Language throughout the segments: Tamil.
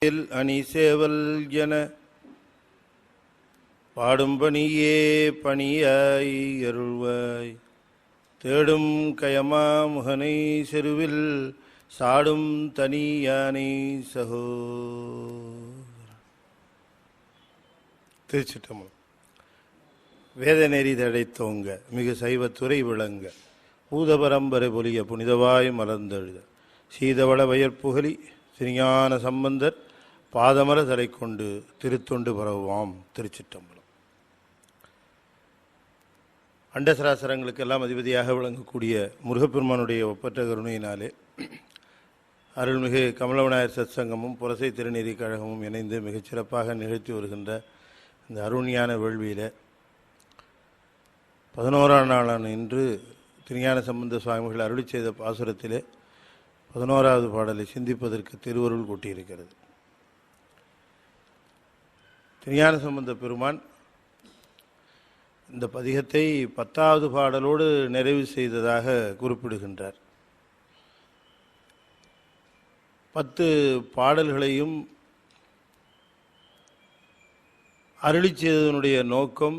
அணி சேவல் என பாடும்பணியே பணியாய் அருள்வாய். தேடும் கயமா முகனை செருவில் சாடும் தனி யானை சகோ. திருச்சிட்டம்பலம். வேத நெறி தடைத்தோங்க மிகு சைவத்துறை விளங்க பூதபரம்பரை பொலிய புனிதவாய் மலர்ந்தெழுத சீதவள வயற்புகலி திருஞான சம்பந்தர் பாதமர தலை கொண்டு திருத்தொண்டு பரவுவாம். திருச்சிட்டம்பலம். அண்டசராசரங்களுக்கெல்லாம் அதிபதியாக விளங்கக்கூடிய முருகப்பெருமானுடைய ஒப்பற்ற கருணையினாலே அருள்மிகு கமலவிநாயகர் சத்சங்கமும் புரசை திருநெறி கழகமும் இணைந்து மிகச்சிறப்பாக நிகழ்த்தி வருகின்ற இந்த அருண்ஞான வேள்வியில் 11ஆம் நாளான இன்று திருஞான சம்பந்த சுவாமிகள் அருளி செய்த பாசுரத்திலே 11வது பாடலை சிந்திப்பதற்கு திருவருள் கூட்டியிருக்கிறது. திருஞான சம்பந்த பெருமான் இந்த பதிகத்தை 10வது பாடலோடு நிறைவு செய்ததாக குறிப்பிடுகின்றார். 10 பாடல்களையும் அருளி செய்ததனுடைய நோக்கம்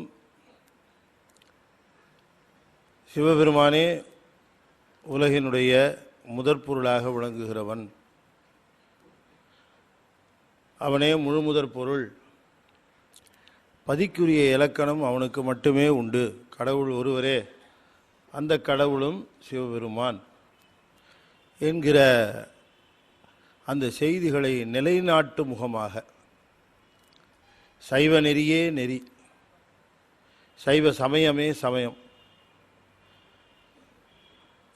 சிவபெருமானே உலகினுடைய முதற்பொருளாக விளங்குகிறவன், அவனே முழுமுதற் பொருள், பதிக்குரிய இலக்கணம் அவனுக்கு மட்டுமே உண்டு, கடவுள் ஒருவரே, அந்த கடவுளும் சிவபெருமான் என்கிற அந்த செய்திகளை நிலைநாட்டு முகமாக சைவ நெறியே நெறி, சைவ சமயமே சமயம்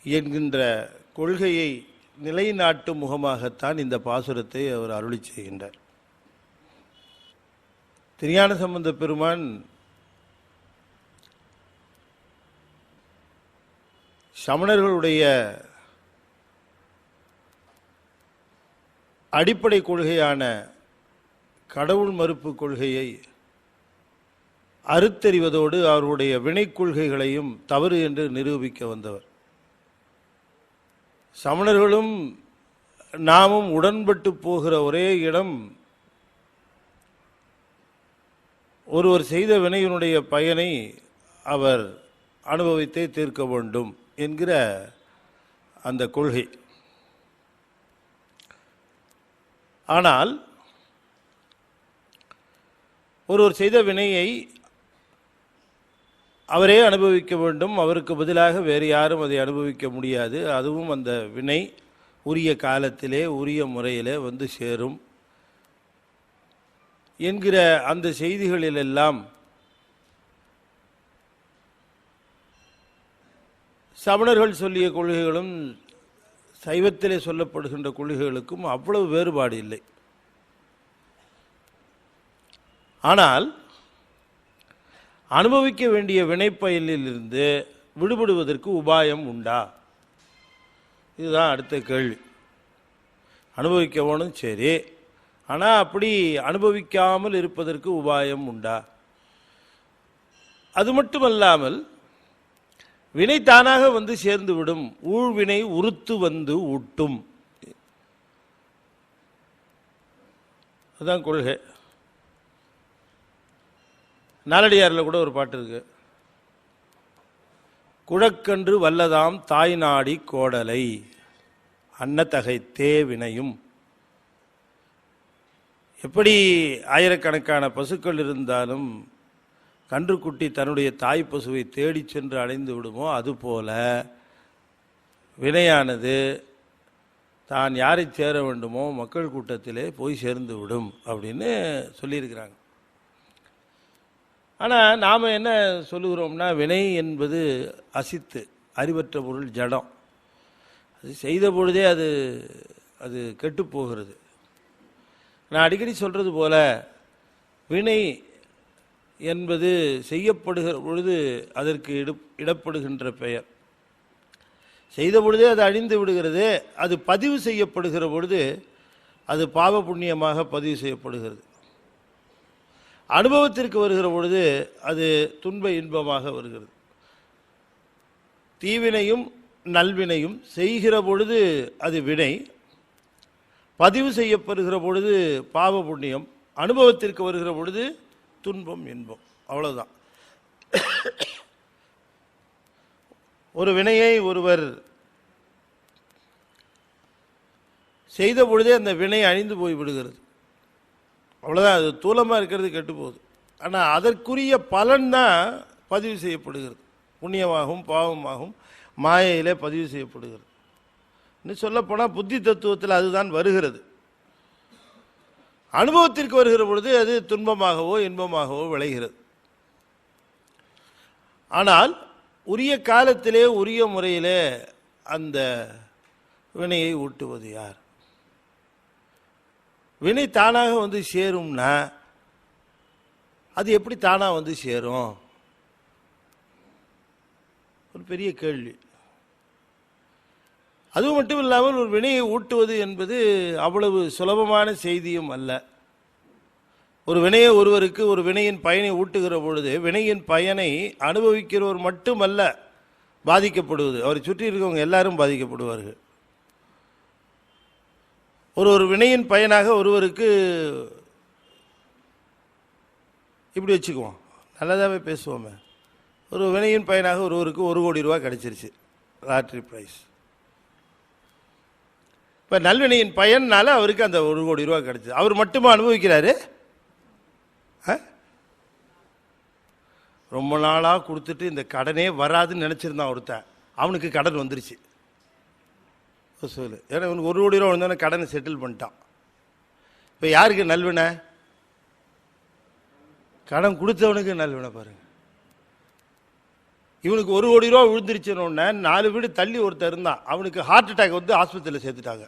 என்கின்ற கொள்கையை நிலைநாட்டு முகமாகத்தான் இந்த பாசுரத்தை அவர் அருளி செய்கின்றார். திருஞான சம்பந்த பெருமான் சமணர்களுடைய அடிப்படை கொள்கையான கடவுள் மறுப்பு கொள்கையை அறுத்தறிவதோடு அவருடைய வினை கொள்கைகளையும் தவறு என்று நிரூபிக்க வந்தவர். சமணர்களும் நாமும் உடன்பட்டு போகிற ஒரே இடம் ஒருவர் செய்த வினையினுடைய பயனை அவர் அனுபவித்தே தீர்க்க வேண்டும் என்கிற அந்த கொள்கை. ஆனால் ஒருவர் செய்த வினையை அவரே அனுபவிக்க வேண்டும், அவருக்கு பதிலாக வேறு யாரும் அதை அனுபவிக்க முடியாது. அதுவும் அந்த வினை உரிய காலத்திலே உரிய முறையிலே வந்து சேரும் என்கிற அந்த செய்திகளிலெல்லாம் சமணர்கள் சொல்லிய கொள்கைகளும் சைவத்திலே சொல்லப்படுகின்ற கொள்கைகளுக்கும் அவ்வளவு வேறுபாடு இல்லை. ஆனால் அனுபவிக்க வேண்டிய வினைப்பயலிலிருந்து விடுபடுவதற்கு உபாயம் உண்டா? இதுதான் அடுத்த கேள்வி. அனுபவிக்க வேணும், சரி, ஆனால் அப்படி அனுபவிக்காமல் இருப்பதற்கு உபாயம் உண்டா? அது மட்டுமல்லாமல் வினை தானாக வந்து சேர்ந்து விடும், ஊழ்வினை உறுத்து வந்து ஊட்டும், அதுதான் கொள்கை. நாலடியாரில் கூட ஒரு பாட்டு இருக்கு, குழக்கன்று வல்லதாம் தாய் நாடி கோடலை அன்னத்தகை தேவினையும். எப்படி ஆயிரக்கணக்கான பசுக்கள் இருந்தாலும் கன்றுக்குட்டி தன்னுடைய தாய் பசுவை தேடி சென்று அடைந்து விடுமோ, அதுபோல வினையானது தான் யாரை சேர வேண்டுமோ மக்கள் கூட்டத்திலே போய் சேர்ந்து விடும் அப்படின்னு சொல்லியிருக்கிறாங்க. ஆனால் நாம் என்ன சொல்லுகிறோம்னா, வினை என்பது அசித்து, அறிவற்ற பொருள், ஜடம். அது செய்த பொழுதே அது கெட்டுப்போகிறது. நான் அடிக்கடி சொல்கிறது போல, வினை என்பது செய்யப்படுகிற பொழுது அதற்கு இடப்படுகின்ற பெயர். செய்த பொழுதே அது அழிந்து விடுகிறது. அது பதிவு செய்யப்படுகிற பொழுது அது பாவ புண்ணியமாக பதிவு செய்யப்படுகிறது. அனுபவத்திற்கு வருகிற பொழுது அது துன்ப இன்பமாக வருகிறது. தீவினையும் நல்வினையும் செய்கிற பொழுது அது வினை, பதிவு செய்யப்படுகிற பொழுது பாவ புண்ணியம், அனுபவத்திற்கு வருகிற பொழுது துன்பம் இன்பம், அவ்வளவுதான். ஒரு வினையை ஒருவர் செய்த பொழுதே அந்த வினை அழிந்து போய் விடுகிறது, அவ்வளோதான். அது தூலமாக இருக்கிறது கெட்டு போகுது. ஆனால் அதற்குரிய பலன் தான் பதிவு செய்யப்படுகிறது, புண்ணியமாகவும் பாவமாகவும் மாயையிலே பதிவு செய்யப்படுகிறது. இன்னும் சொல்லப்போனால் புத்தி தத்துவத்தில் அதுதான் வருகிறது. அனுபவத்திற்கு வருகிற பொழுது அது துன்பமாகவோ இன்பமாகவோ விளைகிறது. ஆனால் உரிய காலத்திலே உரிய முறையிலே அந்த வினையை ஊட்டுவது யார்? வினை தானாக வந்து சேரும்னா அது எப்படி தானாக வந்து சேரும்? ஒரு பெரிய கேள்வி. அது மட்டும் இல்லாமல் ஒரு வினையை ஊட்டுவது என்பது அவ்வளவு சுலபமான செய்தியும் அல்ல. ஒரு வினையை ஒருவருக்கு ஒரு வினையின் பயனை ஊட்டுகிற பொழுது வினையின் பயனை அனுபவிக்கிறவர் மட்டுமல்ல பாதிக்கப்படுவது, அவரை சுற்றி இருக்கவங்க எல்லாரும் பாதிக்கப்படுவார்கள். ஒரு வினையின் பயனாக ஒருவருக்கு, இப்படி வச்சுக்குவோம், நல்லதாகவே பேசுவோமே, ஒரு வினையின் பயனாக ஒருவருக்கு 1 கோடி ரூபா கிடைச்சிருச்சு, லாட்ரி ப்ரைஸ். இப்போ நல்வினையின் பயனால அவருக்கு அந்த 1 கோடி ரூபா கிடைச்சிது. அவர் மட்டுமா அனுபவிக்கிறாரு? ரொம்ப நாளாக கொடுத்துட்டு இந்த கடனே வராதுன்னு நினச்சிருந்தான் ஒருத்தன், அவனுக்கு கடன் வந்துருச்சு. சொல்லு, ஏன்னா இவனுக்கு 1 கோடி ரூபா வந்தோடனே கடனை செட்டில் பண்ணிட்டான். இப்போ யாருக்கு நல்வினை? கடன் கொடுத்தவனுக்கு நல்வினை பாருங்க. இவனுக்கு 1 கோடி ரூபா விழுந்துருச்சுன்னு 4 வீடு தள்ளி ஒருத்தர் இருந்தான், அவனுக்கு ஹார்ட் அட்டாக் வந்து ஆஸ்பத்திரியில் சேர்த்துட்டாங்க.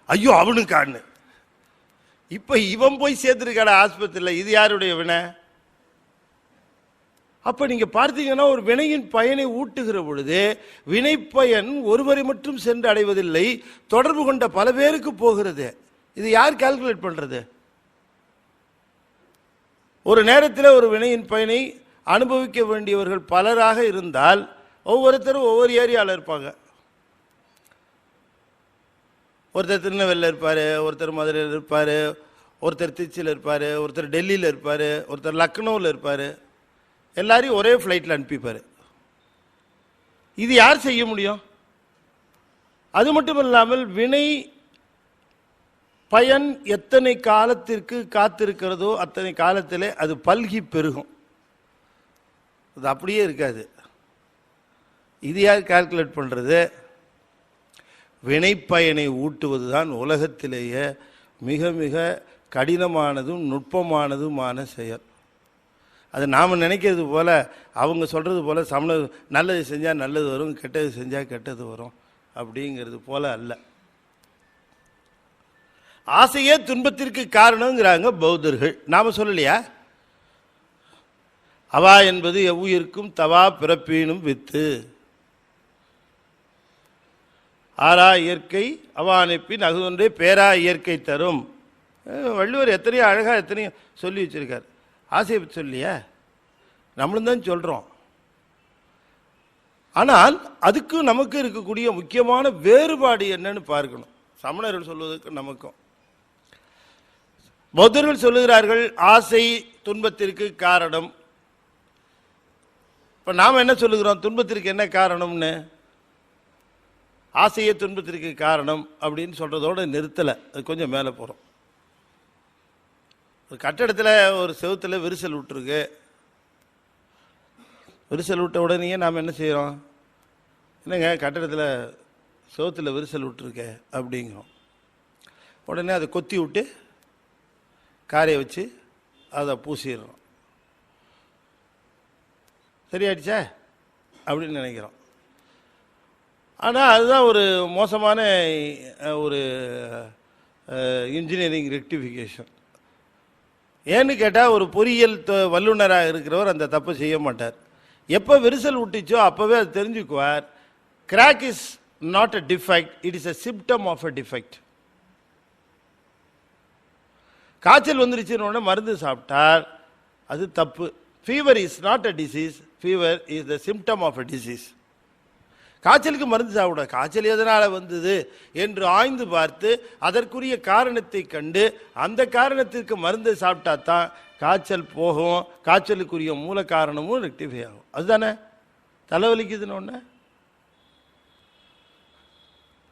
ஐயோ அவனுக்கு ஆன்னு. இப்போ இவன் போய் சேர்த்துருக்காட ஆஸ்பத்திரியில், இது யாருடைய வினை? அப்ப நீங்க பார்த்தீங்கன்னா ஒரு வினையின் பயனை ஊட்டுகிற பொழுது வினைப்பயன் ஒருவரை மட்டும் சென்று அடைவதில்லை, தொடர்பு கொண்ட பல பேருக்கு போகிறது. இது யார் கால்குலேட் பண்றது? ஒரு நேரத்தில் ஒரு வினையின் பயனை அனுபவிக்க வேண்டியவர்கள் பலராக இருந்தால் ஒவ்வொருத்தரும் ஒவ்வொரு ஏரியாவில் இருப்பாங்க. ஒருத்தர் திருநெல்வேலியில் இருப்பார், ஒருத்தர் மதுரையில் இருப்பார், ஒருத்தர் திருச்சியில் இருப்பார், ஒருத்தர் டெல்லியில் இருப்பார், ஒருத்தர் லக்னோவில் இருப்பார். எல்லாரையும் ஒரே ஃப்ளைட்டில் அனுப்பிப்பார். இது யார் செய்ய முடியும்? அது மட்டும் இல்லாமல் வினை பயன் எத்தனை காலத்திற்கு காத்திருக்கிறதோ அத்தனை காலத்திலே அது பல்கி பெருகும், அது அப்படியே இருக்காது. இது யார் கால்குலேட் பண்ணுறது? வினைப்பயனை ஊட்டுவது தான் உலகத்திலேயே மிக மிக கடினமானதும் நுட்பமானதுமான செயல். அது நாம் நினைக்கிறது போல, அவங்க சொல்கிறது போல சமணர் நல்லது செஞ்சால் நல்லது வரும், கெட்டது செஞ்சால் கெட்டது வரும் அப்படிங்கிறது போல அல்ல. ஆசையே துன்பத்திற்கு காரணங்கிறாங்க பௌத்தர்கள். நாம் சொல்லலையா? அவா என்பது எவ்வுயிர்க்கும் தவா பிறப்பீனும் வித்து, ஆறா இயற்கை அவா அனுப்பின் அகுதொன்றே பேரா இயற்கை தரும். வள்ளுவர் எத்தனையோ அழகாக எத்தனையோ சொல்லி வச்சிருக்கார். ஆசையை பற்றி சொல்லியா? நம்மளும் தான் சொல்கிறோம். ஆனால் அதுக்கு நமக்கு இருக்கக்கூடிய முக்கியமான வேறுபாடு என்னன்னு பார்க்கணும். சமணர்கள் சொல்வதற்கு நமக்கும். பௌத்தர்கள் சொல்லுகிறார்கள் ஆசை துன்பத்திற்கு காரணம். இப்போ நாம் என்ன சொல்லுகிறோம்? துன்பத்திற்கு என்ன காரணம்னு. ஆசையே துன்பத்திற்கு காரணம் அப்படின்னு சொல்கிறதோடு நிறுத்தலை, அது கொஞ்சம் மேலே போகிறோம். ஒரு கட்டடத்தில் ஒரு செவுத்தில் விரிசல் விட்டுருக்கு. விரிசல் விட்ட உடனே நாம் என்ன செய்கிறோம்? என்னங்க கட்டடத்தில் செவுத்தில் விரிசல் விட்டுருக்க அப்படிங்கிறோம். உடனே அதை கொத்தி விட்டு காரையை வச்சு அதை பூசிடுறோம். சரியாயிடுச்சா அப்படின்னு நினைக்கிறோம். ஆனால் அதுதான் ஒரு மோசமான ஒரு இன்ஜினியரிங் ரெக்டிஃபிகேஷன். ஏன்னு கேட்டால் ஒரு பொறியியல் வல்லுநராக இருக்கிறவர் அந்த தப்பை செய்ய மாட்டார். எப்போ விரிசல் விட்டுச்சோ அப்போவே அது தெரிஞ்சுக்குவார். Crack is not a defect, it is a symptom of a defect. காய்ச்சல் வந்துருச்சுன்னு மருந்து சாப்பிட்டால் அது தப்பு. Fever is not a disease, fever is the symptom of a disease. காய்ச்சலுக்கு மருந்து சாப்பிடாது. காய்ச்சல் எதனால் வந்தது என்று ஆய்ந்து பார்த்து அதற்குரிய காரணத்தை கண்டு அந்த காரணத்திற்கு மருந்தை சாப்பிட்டா தான் காய்ச்சல் போகும், காய்ச்சலுக்குரிய மூல காரணமும் ரெக்டிஃபை ஆகும். அதுதானே தலைவலிக்குதுன்னு ஒன்று.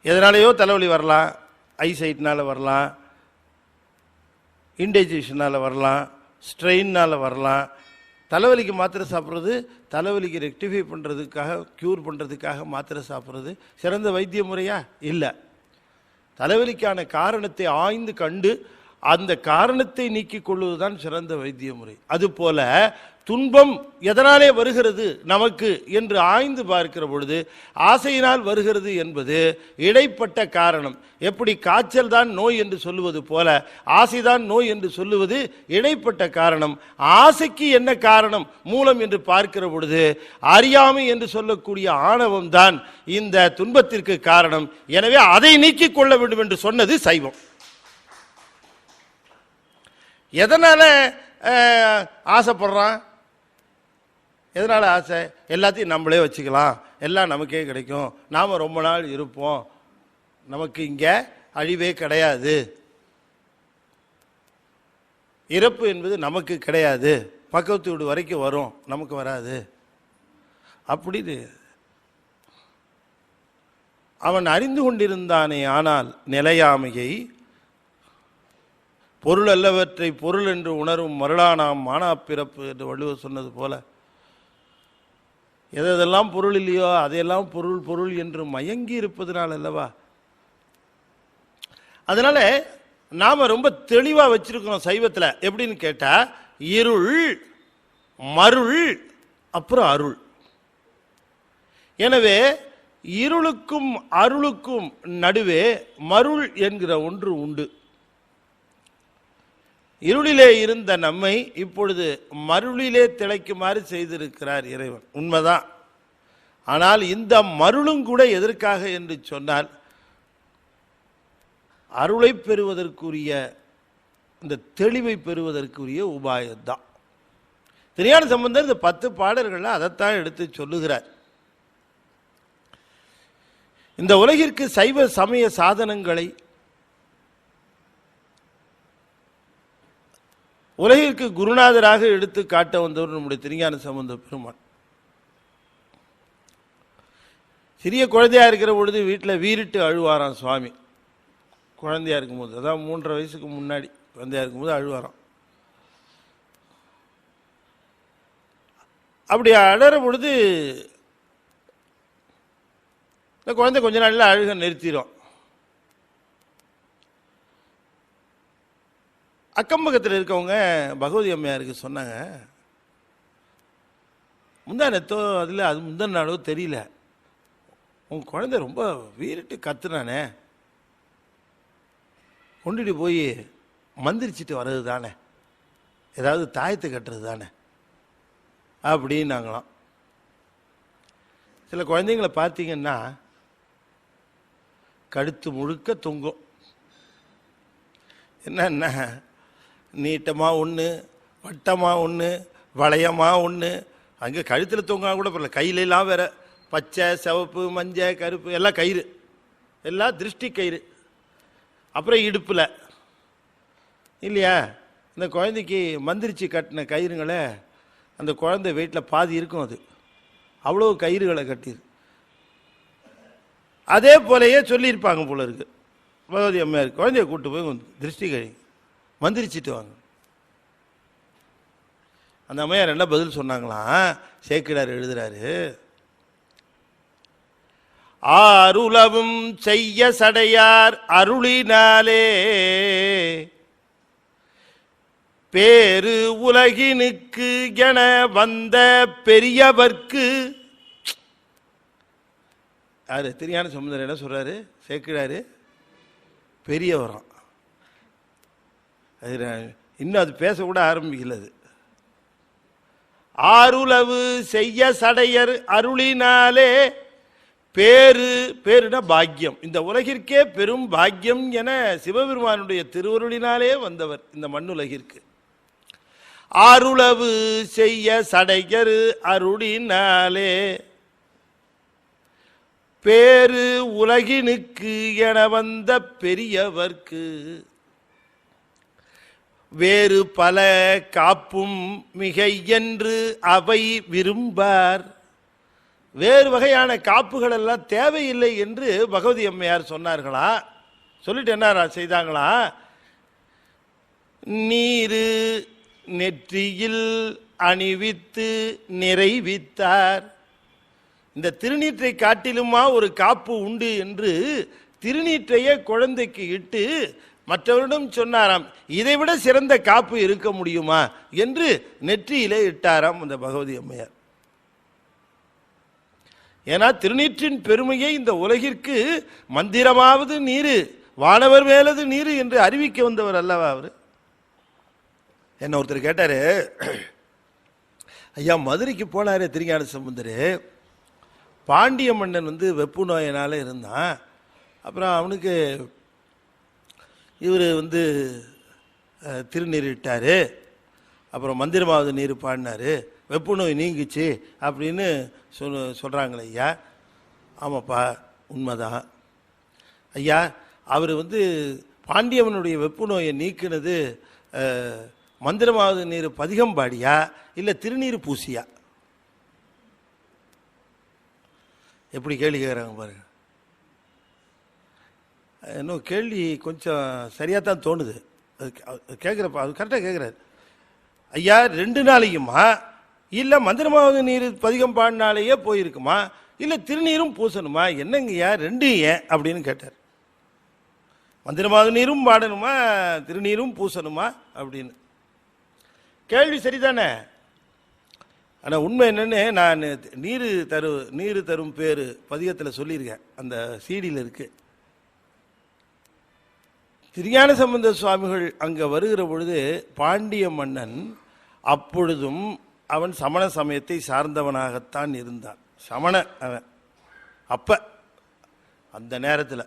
எதனாலேயோ தலைவலி வரலாம், ஐசைட்னால் வரலாம், இன்டைஜஷனால் வரலாம், ஸ்ட்ரெயின்னால் வரலாம். தலைவலிக்கு மாத்திரை சாப்பிட்றது தலைவலிக்கு ரெக்டிஃபை பண்ணுறதுக்காக, க்யூர் பண்ணுறதுக்காக மாத்திரை சாப்பிட்றது சிறந்த வைத்திய முறையா? இல்லை. தலைவலிக்கான காரணத்தை ஆய்ந்து கண்டு அந்த காரணத்தை நீக்கிக் கொள்வதுதான் சிறந்த வைத்திய முறை. அதுபோல துன்பம் எதனாலே வருகிறது நமக்கு என்று ஆய்ந்து பார்க்கிற பொழுது ஆசையினால் வருகிறது என்பது இடைப்பட்ட காரணம். எப்படி காய்ச்சல் தான் நோய் என்று சொல்லுவது போல ஆசைதான் நோய் என்று சொல்லுவது இடைப்பட்ட காரணம். ஆசைக்கு என்ன காரணம் மூலம் என்று பார்க்கிற பொழுது அறியாமை என்று சொல்லக்கூடிய ஆணவம் தான் இந்த துன்பத்திற்கு காரணம். எனவே அதை நீக்கிக் கொள்ள வேண்டும் என்று சொன்னது சைவம். எதனால ஆசைப்படுறான்? எதனால் ஆசை? எல்லாத்தையும் நம்மளே வச்சுக்கலாம், எல்லாம் நமக்கே கிடைக்கும், நாம் ரொம்ப நாள் இருப்போம், நமக்கு இங்கே அழிவே கிடையாது, இறப்பு என்பது நமக்கு கிடையாது, பக்கத்து வீடு வரைக்கும் வரும், நமக்கு வராது அப்படின்னு அவன் அறிந்து கொண்டிருந்தானே. ஆனால் நிலையாமையை பொருள் அல்லவற்றை பொருள் என்று உணரும் மருளானாம் மானா பிறப்பு என்று வள்ளுவர் சொன்னது போல எதெல்லாம் பொருள் இல்லையோ அதையெல்லாம் பொருள் பொருள் என்று மயங்கி இருப்பதனால் அல்லவா. அதனால நாம ரொம்ப தெளிவா வச்சிருக்கிறோம் சைவத்தில். எப்படின்னு கேட்டா இருள், மருள், அப்புறம் அருள். எனவே இருளுக்கும் அருளுக்கும் நடுவே மருள் என்கிற ஒன்று உண்டு. இருளிலே இருந்த நம்மை இப்பொழுது மருளிலே திளைக்குமாறு செய்திருக்கிறார் இறைவன், உண்மைதான். ஆனால் இந்த மருளும் கூட எதற்காக என்று சொன்னால் அருளை பெறுவதற்குரிய, இந்த தெளிவை பெறுவதற்குரிய உபாயம்தான். திருஞான சம்பந்தர் இந்த 10 பாடல்கள் அதைத்தான் எடுத்து சொல்லுகிறார். இந்த உலகிற்கு சைவ சமய சாதனங்களை உலகிற்கு குருநாதராக எடுத்து காட்ட வந்தவர் நம்முடைய திருஞான சம்பந்த பெருமான். சிறிய குழந்தையா இருக்கிற பொழுது வீட்டில் வீறிட்டு அழுவாராம் சுவாமி. குழந்தையா இருக்கும்போது, அதான் 3.5 வயசுக்கு முன்னாடி குழந்தையா இருக்கும்போது அழுவாராம். அப்படி அழற பொழுது இந்த குழந்தை கொஞ்ச நாளில் அழுக நிறுத்திடும். அக்கம் பக்கத்தில் இருக்கவங்க பகவதி அம்மையாருக்கு சொன்னாங்க, முந்தானத்தோ அதில் அது முந்தன நாளோ தெரியல, உன் குழந்தை ரொம்ப வீறிட்டு கத்துனானே, கொண்டுட்டு போய் மந்திரிச்சிட்டு வர்றது தானே, ஏதாவது தாயத்தை கட்டுறது தானே அப்படின்னாங்களாம். சில குழந்தைங்களை பார்த்தீங்கன்னா கழுத்து முழுக்க தொங்கும். என்னன்னா நீட்டமாக ஒன்று, வட்டமாக ஒன்று, வளையமாக ஒன்று, அங்கே கழுத்தில் தொங்கா கூட பரவாயில்ல, கையிலெல்லாம் வேற பச்சை சிவப்பு மஞ்சள் கருப்பு எல்லாம் கயிறு, எல்லாம் திருஷ்டி கயிறு. அப்புறம் இடுப்பில் இல்லையா, இந்த குழந்தைக்கு மந்திரிச்சு கட்டின கயிறுங்களை அந்த குழந்தை வீட்டில் பாதி இருக்கும், அது அவ்வளோ கயிறுகளை கட்டிடு. அதே போலயே சொல்லியிருப்பாங்க போல இருக்கு பகவதி அம்மையார், குழந்தைய கூப்பிட்டு போய் திருஷ்டி கழி மந்திரிச்சிட்டு வாங்க. அந்த அம்மையார் என்ன பதில் சொன்னாங்களாம், சேக்கிடார் எழுதுறாரு, ஆருலவும் செய்ய சடையார் அருளினாலே பேரு உலகினுக்கு என வந்த பெரியவர்க்கு. யாரு? திருஞான சம்பந்தர் என்ன சொல்றாரு, சேக்கிடாரு பெரியவரம். அது இன்னும் அது பேசக்கூட ஆரம்பிக்கல. அது ஆருலவு செய்ய சடையர் அருளினாலே பேரு, பேருனா பாக்கியம், இந்த உலகிற்கே பெரும் பாக்கியம் என சிவபெருமானுடைய திருவருளினாலே வந்தவர் இந்த மண்ணுலகிற்கு. ஆருளவு செய்ய சடையர் அருளினாலே பேரு உலகினுக்கு என வந்த பெரியவர்க்கு வேறு பல காப்பும் மிகை என்று அவை விரும்பார். வேறு வகையான காப்புகள் எல்லாம் தேவையில்லை என்று பகவதி அம்மையார் சொன்னார்களா? சொல்லிட்டு என்ன செய்தாங்களா? நீரு நெற்றியில் அணிவித்து நிறைவித்தார். இந்த திருநீற்றை காட்டிலுமா ஒரு காப்பு உண்டு என்று திருநீற்றையே குழந்தைக்கு இட்டு மற்றவரிடம் சொன்னாராம், இதைவிட சிறந்த காப்பு இருக்க முடியுமா என்று நெற்றியிலே இட்டாராம் அந்த பகவதி அம்மையார். ஏன்னா திருநீற்றின் பெருமையை இந்த உலகிற்கு மந்திரமாவது நீரு வானவர் மேலது நீரு என்று அறிவிக்க வந்தவர் அல்லவா அவர். என்ன ஒருத்தர் கேட்டாரு, ஐயா மதுரைக்கு போனாரு திருஞான சம்பந்தர், பாண்டிய மன்னன் வெப்பு நோயினால இருந்தான். அப்புறம் அவனுக்கு இவர் திருநீர் இட்டார். அப்புறம் மந்திரமாவது நீர் பாடினார், வெப்பு நோய் நீங்கிச்சு அப்படின்னு சொல்கிறாங்களே ஐயா. ஆமாப்பா உண்மைதான் ஐயா. அவர் பாண்டியவனுடைய வெப்பு நோயை நீக்கினது மந்திரமாவது நீர் பதிகம் பாடியா இல்லை திருநீர் பூசியா? எப்படி கேள்வி கேட்குறாங்க பாருங்க. இன்னும் கேள்வி கொஞ்சம் சரியாக தான் தோணுது. அது கேட்குறப்ப அது கரெக்டாக கேட்குறாரு. ஐயா 2 நாளைக்குமா இல்லை மந்திரமாவது நீர் பதிகம் பாடினாலேயே போயிருக்குமா இல்லை திருநீரும் பூசணுமா? என்னங்கய்யா 2 ஏன் அப்படின்னு கேட்டார். மந்திரமாவது நீரும் பாடணுமா திருநீரும் பூசணுமா அப்படின்னு கேள்வி சரிதானே. ஆனால் உண்மை என்னன்னு நான் நீர் தரும் பேர் பதிகத்தில் சொல்லியிருக்கேன், அந்த சீடியில் இருக்கு. திருஞான சம்பந்த சுவாமிகள் அங்கே வருகிற பொழுது பாண்டிய மன்னன் அப்பொழுதும் அவன் சமண சமயத்தை சார்ந்தவனாகத்தான் இருந்தான். சமண அவன் அப்ப அந்த நேரத்தில்.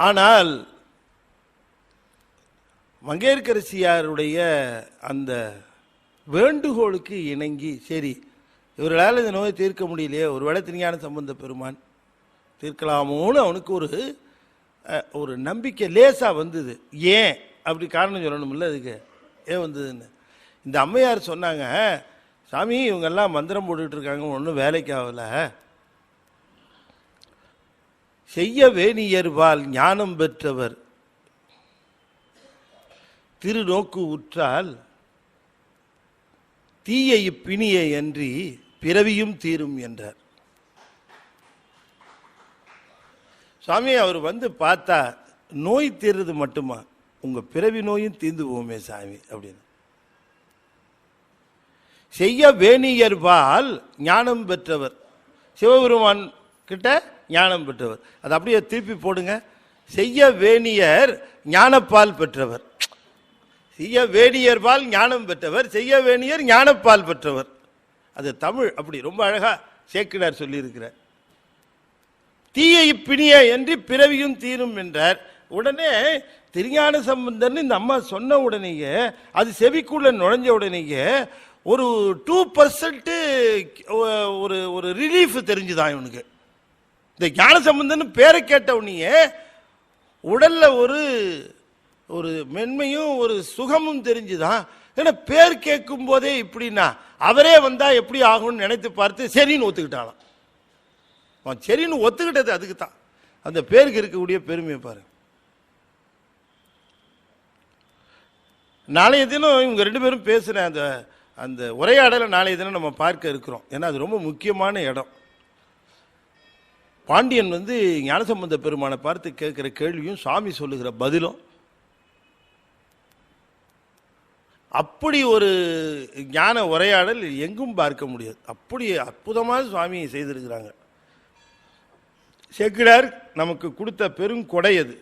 ஆனால் மங்கையர்க்கரசியாருடைய அந்த வேண்டுகோளுக்கு இணங்கி, சரி இவர்களால் இந்த நோயை தீர்க்க முடியலையே, ஒருவேளை திருஞான சம்பந்த பெருமான் தீர்க்கலாமோன்னு அவனுக்கு ஒரு நம்பிக்கை லேசாக வந்தது. ஏன் அப்படி காரணம் சொல்லணும்ல அதுக்கு ஏன் வந்ததுன்னு. இந்த அம்மையார் சொன்னாங்க, சாமி இவங்கெல்லாம் மந்திரம் போட்டுக்கிட்டு இருக்காங்க, ஒன்றும் வேலைக்கு ஆகல. செய்ய வேணியர்வால் ஞானம் பெற்றவர் திருநோக்கு உற்றால் தீயை பிணியை அன்றி பிறவியும் தீரும் என்றார். சுவாமி அவர் பார்த்தா நோய் தீர்றது மட்டுமா, உங்க பிறவி நோயும் தீர்ந்து போமே சாமி அப்படின்னு. செய்ய வேணியர்பால் ஞானம் பெற்றவர், சிவபெருமான் கிட்ட ஞானம் பெற்றவர். அது அப்படியே திருப்பி போடுங்க, செய்ய வேணியர் ஞானப்பால் பெற்றவர். செய்ய வேணியர்பால் ஞானம் பெற்றவர், செய்ய வேணியர் ஞானப்பால் பெற்றவர். அது தமிழ் அப்படி ரொம்ப அழகா சேக்கிழார் சொல்லியிருக்கிறார். தீயை பிணிய என்று பிறவியும் தீரும் என்றார். உடனே திருஞான சம்பந்தன் இந்த அம்மா சொன்ன உடனேயே, அது செவிக்குள்ள நுழைஞ்ச உடனேயே ஒரு 2% ஒரு ரிலீஃப் தெரிஞ்சுதான் இவனுக்கு. இந்த ஞான சம்பந்தன் பேரை கேட்ட உடனே உடல்ல ஒரு மென்மையும் ஒரு சுகமும் தெரிஞ்சுதான். ஏன்னா பேர் கேட்கும் போதே இப்படின்னா அவரே வந்தா எப்படி ஆகும்னு நினைத்து பார்த்து சரின்னு ஒத்துக்கிட்டாலாம். சரின்னு ஒத்துக்கிட்டது அதுக்கு தான், அந்த பேருக்கு இருக்கக்கூடிய பெருமையை பாரு. நாளைய தினம் இவங்க 2 பேரும் பேசுன அந்த உரையாடலை நாளைய தினம் நம்ம பார்க்க இருக்கிறோம். ஏன்னா அது ரொம்ப முக்கியமான இடம். பாண்டியன் ஞானசம்பந்த பெருமானை பார்த்து கேட்கிற கேள்வியும் சுவாமி சொல்லுகிற பதிலும் அப்படி ஒரு ஞான உரையாடல் எங்கும் பார்க்க முடியாது. அப்படி அற்புதமாக சுவாமி செய்திருக்கிறாங்க. சேக்கிழார் நமக்கு கொடுத்த பெருங்கொடை அது.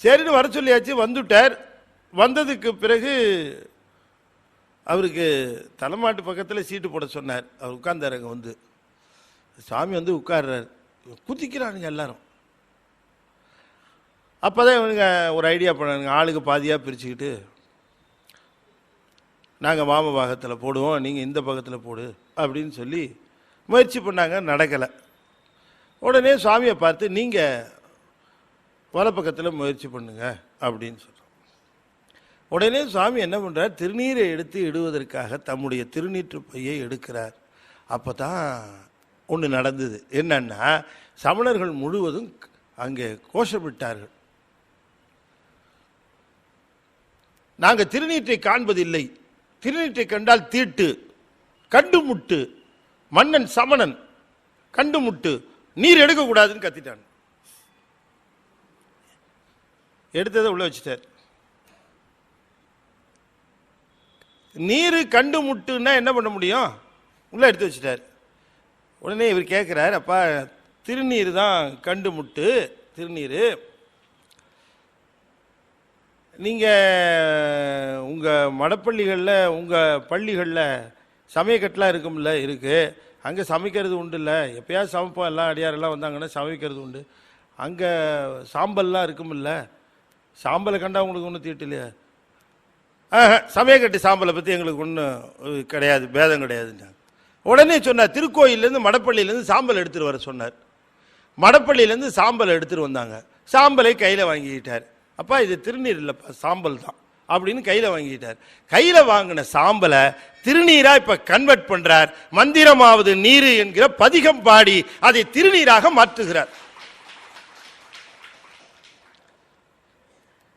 சரின்னு வர சொல்லியாச்சு, வந்துட்டார். வந்ததுக்கு பிறகு அவருக்கு தலைமாட்டு பக்கத்தில் சீட்டு போட சொன்னார். அவர் உட்கார்ந்தாருங்க. சாமி உட்கார்றாரு, குதிக்கிறானுங்க எல்லாரும். அப்போதான் இவனுங்க ஒரு ஐடியா பண்ணானுங்க, ஆளுக்கு பாதியாக பிரிச்சுக்கிட்டு நாங்கள் வாம பாகத்தில் போடுவோம், நீங்கள் இந்த பக்கத்தில் போடு அப்படின்னு சொல்லி முயற்சி பண்ணாங்க, நடக்கலை. உடனே சுவாமியை பார்த்து நீங்கள் வலப்பக்கத்தில் முயற்சி பண்ணுங்க அப்படின்னு சொல்கிறோம். உடனே சுவாமி என்ன பண்ணுறார், திருநீரை எடுத்து இடுவதற்காக தம்முடைய திருநீற்று பையை எடுக்கிறார். அப்போ தான் ஒன்று நடந்தது. என்னன்னா, சமணர்கள் முழுவதும் அங்கே கோஷமிட்டார்கள், நாங்கள் திருநீற்றை காண்பதில்லை, திருநீற்றை கண்டால் தீட்டு, கண்டு முட்டு, மன்னன் சமணன் கண்டு முட்டு, நீர் எடுக்கக்கூடாதுன்னு கத்திட்டான். எடுத்ததை உள்ள வச்சுட்டார். நீர் கண்டு முட்டுன்னா என்ன பண்ண முடியும், உள்ள எடுத்து வச்சுட்டார். உடனே இவர் கேட்குறார், அப்பா திருநீர் தான் கண்டு முட்டு, திருநீர் நீங்கள் உங்கள் மடப்பள்ளிகளில் உங்கள் பள்ளிகளில் சமயக்கட்டெலாம் இருக்கும்ல, இருக்குது, அங்கே சமைக்கிறது உண்டு இல்லை, எப்போயாவது சமைப்போம், எல்லாம் அடியாரெல்லாம் வந்தாங்கன்னா சமைக்கிறது உண்டு, அங்கே சாம்பல்லாம் இருக்குமில்ல, சாம்பலை கண்டா உங்களுக்கு ஒன்றும் தீட்டு இல்லையா? சமயக்கட்டு சாம்பலை பற்றி எங்களுக்கு ஒன்றும் கிடையாது, பேதம் கிடையாதுங்க. உடனே சொன்னார், திருக்கோயிலேருந்து மடப்பள்ளியிலேருந்து சாம்பல் எடுத்துகிட்டு வர சொன்னார். மடப்பள்ளியிலேருந்து சாம்பல் எடுத்துகிட்டு வந்தாங்க. சாம்பலை கையில் வாங்கிக்கிட்டார். அப்பா இது திருநீர் இல்லைப்பா, சாம்பல் தான் அப்படின்னு கையில் வாங்கிட்டார். கையில் வாங்கின சாம்பலை திருநீராக இப்போ கன்வெர்ட் பண்ணுறார். மந்திரமாவது நீர் என்கிற பதிகம் பாடி அதை திருநீராக மாற்றுகிறார்.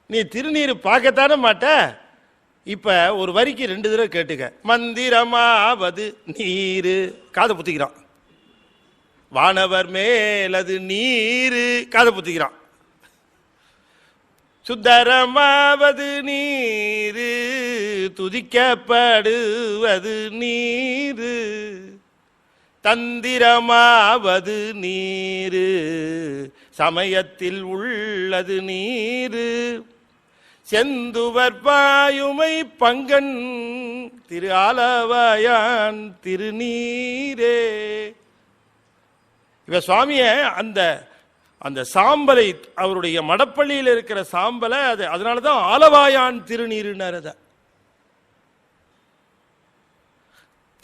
நீ திருநீர் பார்க்கத்தானே மாட்ட, இப்ப ஒரு வரிக்கு 2 தடவை கேட்டுக்க, மந்திரமாவது நீரு, காதை புத்திக்கிறான். வானவர் மேலது நீரு, காதை புத்திக்கிறான். சுத்தரமாவது நீரு, துதிக்கப்படுவது நீரு, தந்திரமாவது நீரு, சமயத்தில் உள்ளது நீரு, செந்துவர் பாயுமை பங்கன் திரு ஆலவாயான் திருநீரே. இவ சுவாமிய அந்த அந்த சாம்பலை, அவருடைய மடப்பள்ளியில் இருக்கிற சாம்பலை, அது அதனாலதான் ஆலவாயான் திருநீருன்னார்.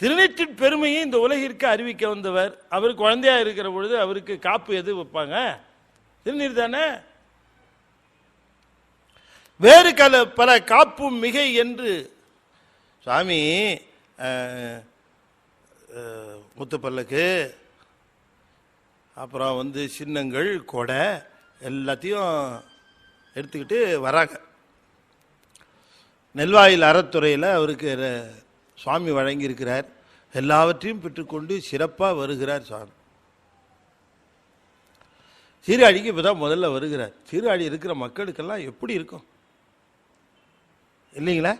திருநீற்றின் பெருமையை இந்த உலகிற்கு அறிவிக்க வந்தவர். அவர் குழந்தையா இருக்கிற பொழுது அவருக்கு காப்பு எது வைப்பாங்க, திருநீர் தானே. வேறு பல காப்பும் மிகை என்று சுவாமி முத்துப்பல்லுக்கு, அப்புறம் சின்னங்கள், கொடை எல்லாத்தையும் எடுத்துக்கிட்டு வராங்க. நெல்வாயில் அறத்துறையில் அவருக்கு சுவாமி வழங்கியிருக்கிறார். எல்லாவற்றையும் பெற்றுக்கொண்டு சிறப்பாக வருகிறார் சுவாமி. சீர்காழிக்கு இப்போ தான் முதல்ல வருகிறார். சீர்காழி இருக்கிற மக்களுக்கெல்லாம் எப்படி இருக்கும் இல்லைங்களா?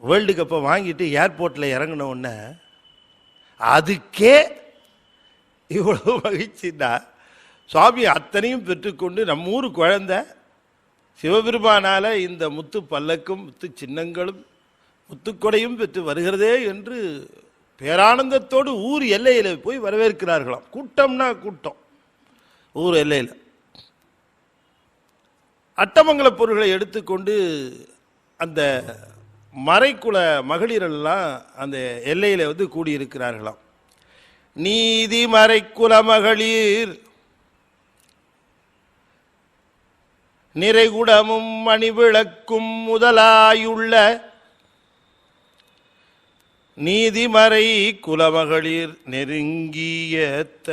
வேர்ல்டு கப்பை வாங்கிட்டு ஏர்போர்ட்டில் இறங்கின உடனே அதுக்கே இவ்வளவு மகிழ்ச்சின்னா, சுவாமி அத்தனையும் பெற்றுக்கொண்டு நம்ம ஊர் குழந்தை சிவபெருமானால இந்த முத்து பல்லக்கும் முத்து சின்னங்களும் முத்துக்கொடையும் பெற்று வருகிறதே என்று பேரானந்தத்தோடு ஊர் எல்லையில் போய் வரவேற்கிறார்களாம். கூட்டம்னா கூட்டம் ஊர் எல்லையில். அட்டமங்கல பொருள்களை எடுத்துக்கொண்டு அந்த மறைக்குல மகளிரெல்லாம் அந்த எல்லையில் கூடியிருக்கிறார்களாம். நீதி மறைக்குல மகளிர் நிறைகுடமும் மணிவிளக்கும் முதலாயுள்ள நீதிமறை குலமகளிர் நெருங்கியத்த.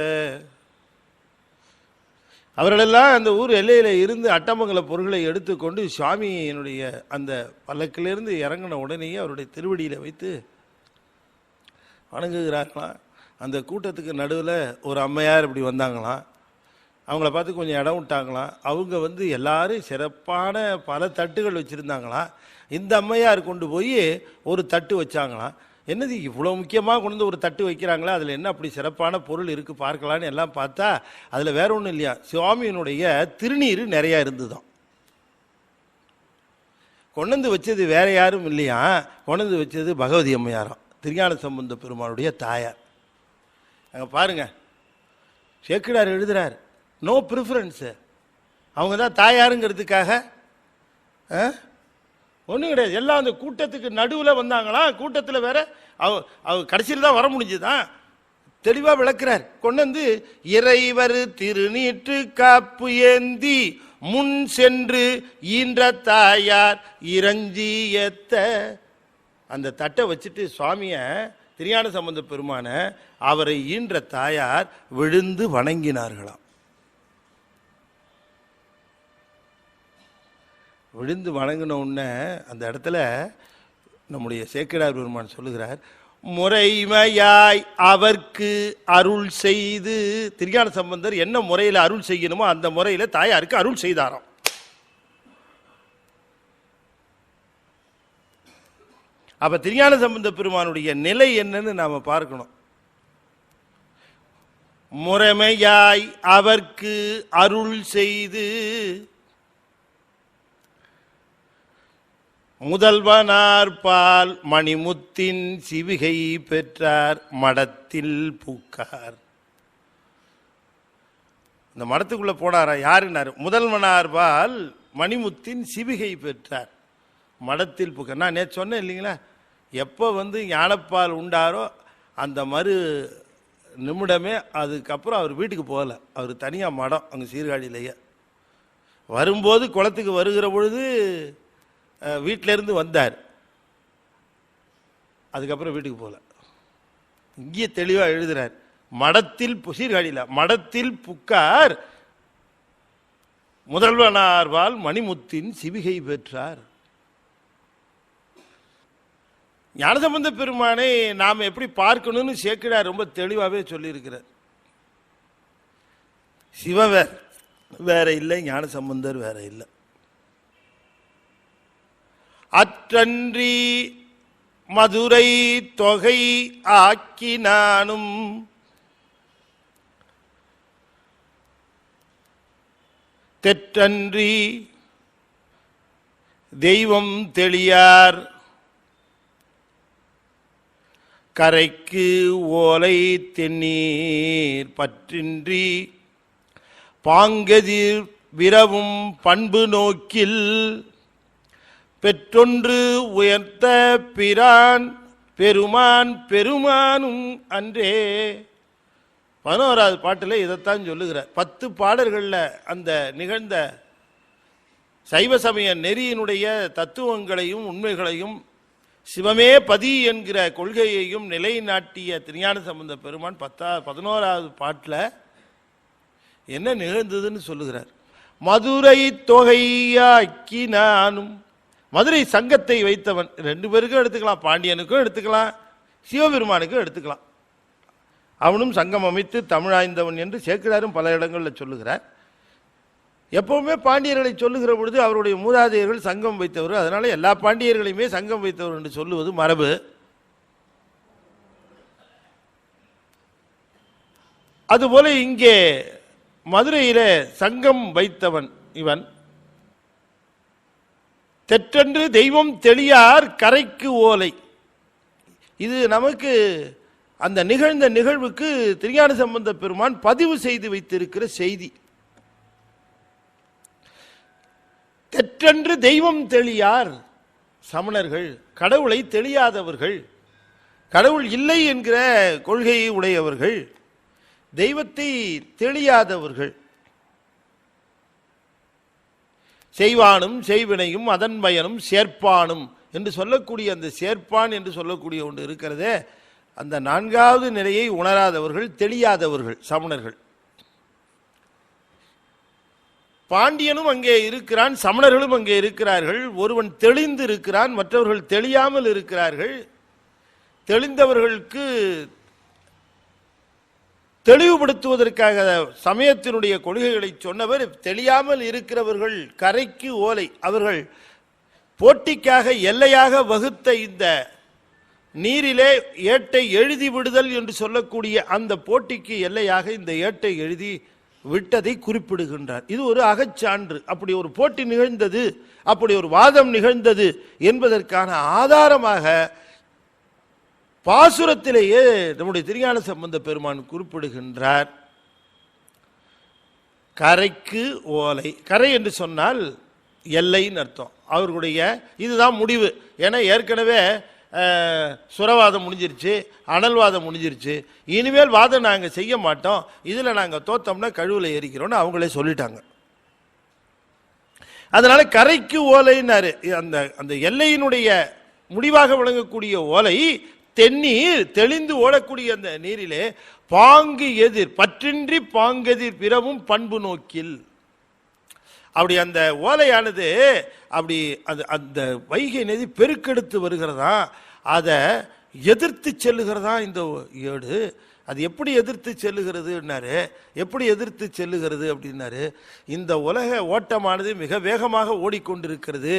அவர்களெல்லாம் அந்த ஊர் எல்லையில் இருந்து அட்டமங்கல பொருள்களை எடுத்துக்கொண்டு சுவாமியினுடைய அந்த பல்லக்கிலிருந்து இறங்கின உடனேயே அவருடைய திருவடியில் வைத்து வணங்குகிறார்களாம். அந்த கூட்டத்துக்கு நடுவில் ஒரு அம்மையார் இப்படி வந்தாங்களாம். அவங்கள பார்த்து கொஞ்சம் இடம் விட்டாங்களாம். அவங்க எல்லாரும் சிறப்பான பல தட்டுகள் வச்சுருந்தாங்களாம். இந்த அம்மையார் கொண்டு போய் ஒரு தட்டு வச்சாங்களாம். என்னது இவ்வளோ முக்கியமாக கொண்டு ஒரு தட்டு வைக்கிறாங்களா, அதில் என்ன அப்படி சிறப்பான பொருள் இருக்குது பார்க்கலான்னு எல்லாம் பார்த்தா அதில் வேற ஒன்றும் இல்லையா, சுவாமியினுடைய திருநீர் நிறையா இருந்துதான். கொண்டு வச்சது வேற யாரும் இல்லையா, கொண்டு வச்சது பகவதி அம்மையாராம், திருஞான சம்பந்த பெருமானுடைய தாயார். அங்கே பாருங்க, சேக்கிடார் எழுதுறார், நோ ப்ரிஃபரன்ஸு, அவங்க தான் தாயாருங்கிறதுக்காக ஒன்றும் கிடையாது. எல்லாம் அந்த கூட்டத்துக்கு நடுவில் வந்தாங்களா, கூட்டத்தில் வேற அவ கடைசியில் தான் வர முடிஞ்சுதான். தெளிவாக விளக்குறார். கொண்டு வந்து இறைவர் திருநீற்று காப்பு ஏந்தி முன் சென்று ஈன்ற தாயார் இறஞ்சியத்த அந்த தட்டை வச்சுட்டு சுவாமிய திருஞான சம்பந்த பெருமான அவரை ஈன்ற தாயார் விழுந்து வணங்கினார்களாம். விழுந்து வணங்கின உடனே அந்த இடத்துல நம்முடைய சேக்கிழார் பெருமான் சொல்லுகிறார், முறைமையாய் அவர்க்கு அருள் செய்து. திருஞான சம்பந்தர் என்ன முறையில் அருள் செய்யணுமோ அந்த முறையில் தாயாருக்கு அருள் செய்தாராம். அப்ப திருஞான சம்பந்த பெருமானுடைய நிலை என்னன்னு நாம பார்க்கணும். முறைமையாய் அவர்க்கு அருள் செய்து முதல்வனார் பால் மணிமுத்தின் சிவிகை பெற்றார் மடத்தில் பூக்கார். இந்த மடத்துக்குள்ள போனாரா யாருன்னாரு, முதல்வனார் பால் மணிமுத்தின் சிவிகை பெற்றார் மடத்தில் பூக்கார். நான் நேற்று சொன்னேன் இல்லைங்களா, எப்போ ஞானப்பால் உண்டாரோ அந்த மறு நிமிடமே அதுக்கப்புறம் அவர் வீட்டுக்கு போகல. அவர் தனியாக மடம் அங்கே சீர்காழியிலேயே. வரும்போது குளத்துக்கு வருகிற பொழுது வீட்டிலேருந்து வந்தார், அதுக்கப்புறம் வீட்டுக்கு போகல. இங்கே தெளிவாக எழுதுறார், மடத்தில் சீர்காழியில் மடத்தில் புக்கார் முதல்வனார்வால் மணிமுத்தின் சிவிகை பெற்றார். ஞானசம்பந்த பெருமானை நாம் எப்படி பார்க்கணும்னு சேக்கிழார் ரொம்ப தெளிவாகவே சொல்லியிருக்கிறார். சிவவர் வேற இல்லை, ஞானசம்பந்தர் வேற இல்லை. அற்றன்றி மதுரை தொகை ஆக்கினானும் தெற்றன்றி தெய்வம் தெளியார் கரைக்கு ஓலை தென்னீர் பற்றின்றி பாங்கதிர் விரவும் பண்பு நோக்கில் பெற்றொன்று உயர்த்த பிரான் பெருமான் பெருமானும் அன்றே. 11வது பாட்டில் இதைத்தான் சொல்லுகிறார். 10 பாடல்களில் அந்த நிகழ்ந்த சைவ சமய நெறியினுடைய தத்துவங்களையும் உண்மைகளையும் சிவமே பதி என்கிற கொள்கையையும் நிலைநாட்டிய திருஞான சம்பந்த பெருமான் 11வது பாட்டில் என்ன நிகழ்ந்ததுன்னு சொல்லுகிறார். மதுரை தொகையாக்கி நானும், மதுரை சங்கத்தை வைத்தவன். 2 பேருக்கும் எடுத்துக்கலாம், பாண்டியனுக்கும் எடுத்துக்கலாம், சிவபெருமானுக்கும் எடுத்துக்கலாம். அவனும் சங்கம் அமைத்து தமிழாய்ந்தவன் என்று சேக்கிழாரும் பல இடங்களில் சொல்லுகிறார். எப்பவுமே பாண்டியர்களை சொல்லுகிற பொழுது அவருடைய மூதாதையர்கள் சங்கம் வைத்தவர், அதனால எல்லா பாண்டியர்களையுமே சங்கம் வைத்தவர் என்று சொல்லுவது மரபு. அதுபோல இங்கே மதுரையில சங்கம் வைத்தவன் இவன். தெற்றென்று தெய்வம் தெளியார் கரைக்கு ஓலை. இது நமக்கு அந்த நிகழ்ந்த நிகழ்வுக்கு திருஞான சம்பந்த பெருமான் பதிவு செய்து வைத்திருக்கிற செய்தி. தெற்றென்று தெய்வம் தெளியார், சமணர்கள் கடவுளை தெளியாதவர்கள், கடவுள் இல்லை என்கிற கொள்கையை உடையவர்கள், தெய்வத்தை தெளியாதவர்கள். செய்வானும் செய்வினையும் அதன் பயனும் சேர்ப்பானும் என்று சொல்லக்கூடிய அந்த சேர்ப்பான் என்று சொல்லக்கூடிய ஒன்று இருக்கிறதே, அந்த 4வது நிலையை உணராதவர்கள், தெளியாதவர்கள் சமணர்கள். பாண்டியனும் அங்கே இருக்கிறான், சமணர்களும் அங்கே இருக்கிறார்கள். ஒருவன் தெளிந்து இருக்கிறான், மற்றவர்கள் தெளியாமல் இருக்கிறார்கள். தெளிந்தவர்களுக்கு தெளிவுபடுத்துவதற்காக சமயத்தினுடைய கொள்கைகளை சொன்னவர், தெளியாமல் இருக்கிறவர்கள் கரைக்கு ஓலை. அவர்கள் போட்டிக்காக எல்லையாக வகுத்த இந்த நீரிலே ஏட்டை எழுதி விடுதல் என்று சொல்லக்கூடிய அந்த போட்டிக்கு எல்லையாக இந்த ஏட்டை எழுதி விட்டதை குறிப்பிடுகின்றார். இது ஒரு அகச்சான்று. அப்படி ஒரு போட்டி நிகழ்ந்தது, அப்படி ஒரு வாதம் நிகழ்ந்தது என்பதற்கான ஆதாரமாக பாசுரத்திலேயே நம்முடைய திருஞான சம்பந்த பெருமான் குறிப்பிடுகின்றார். கரைக்கு ஓலை. கரை என்று சொன்னால் எல்லைன்னு அர்த்தம். அவர்களுடைய இதுதான் முடிவு. ஏன்னா ஏற்கனவே சுரவாதம் முடிஞ்சிருச்சு, அனல்வாதம் முடிஞ்சிருச்சு, இனிமேல் வாதம் நாங்கள் செய்ய மாட்டோம், இதில் நாங்கள் தோத்தோம்னா கழுவில் எரிக்கிறோன்னு அவங்களே சொல்லிட்டாங்க. அதனால கரைக்கு ஓலைன்னாரு. அந்த அந்த எல்லையினுடைய முடிவாக விளங்கக்கூடிய ஓலை தென்னீர் தெளிந்து ஓடக்கூடிய அந்த நீரிலே பாங்கு எதிர் பற்றின்றி பாங்கெதிர் பிறவும் பண்பு நோக்கில். அப்படி அந்த ஓலையானது அப்படி அந்த வைகை நதி பெருக்கெடுத்து வருகிறதா, அதை எதிர்த்து செல்லுகிறதா இந்த ஏடு. அது எப்படி எதிர்த்து செல்லுகிறதுன்னாரு. எப்படி எதிர்த்து செல்லுகிறது அப்படின்னாரு, இந்த உலக ஓட்டமானது மிக வேகமாக ஓடிக்கொண்டிருக்கிறது.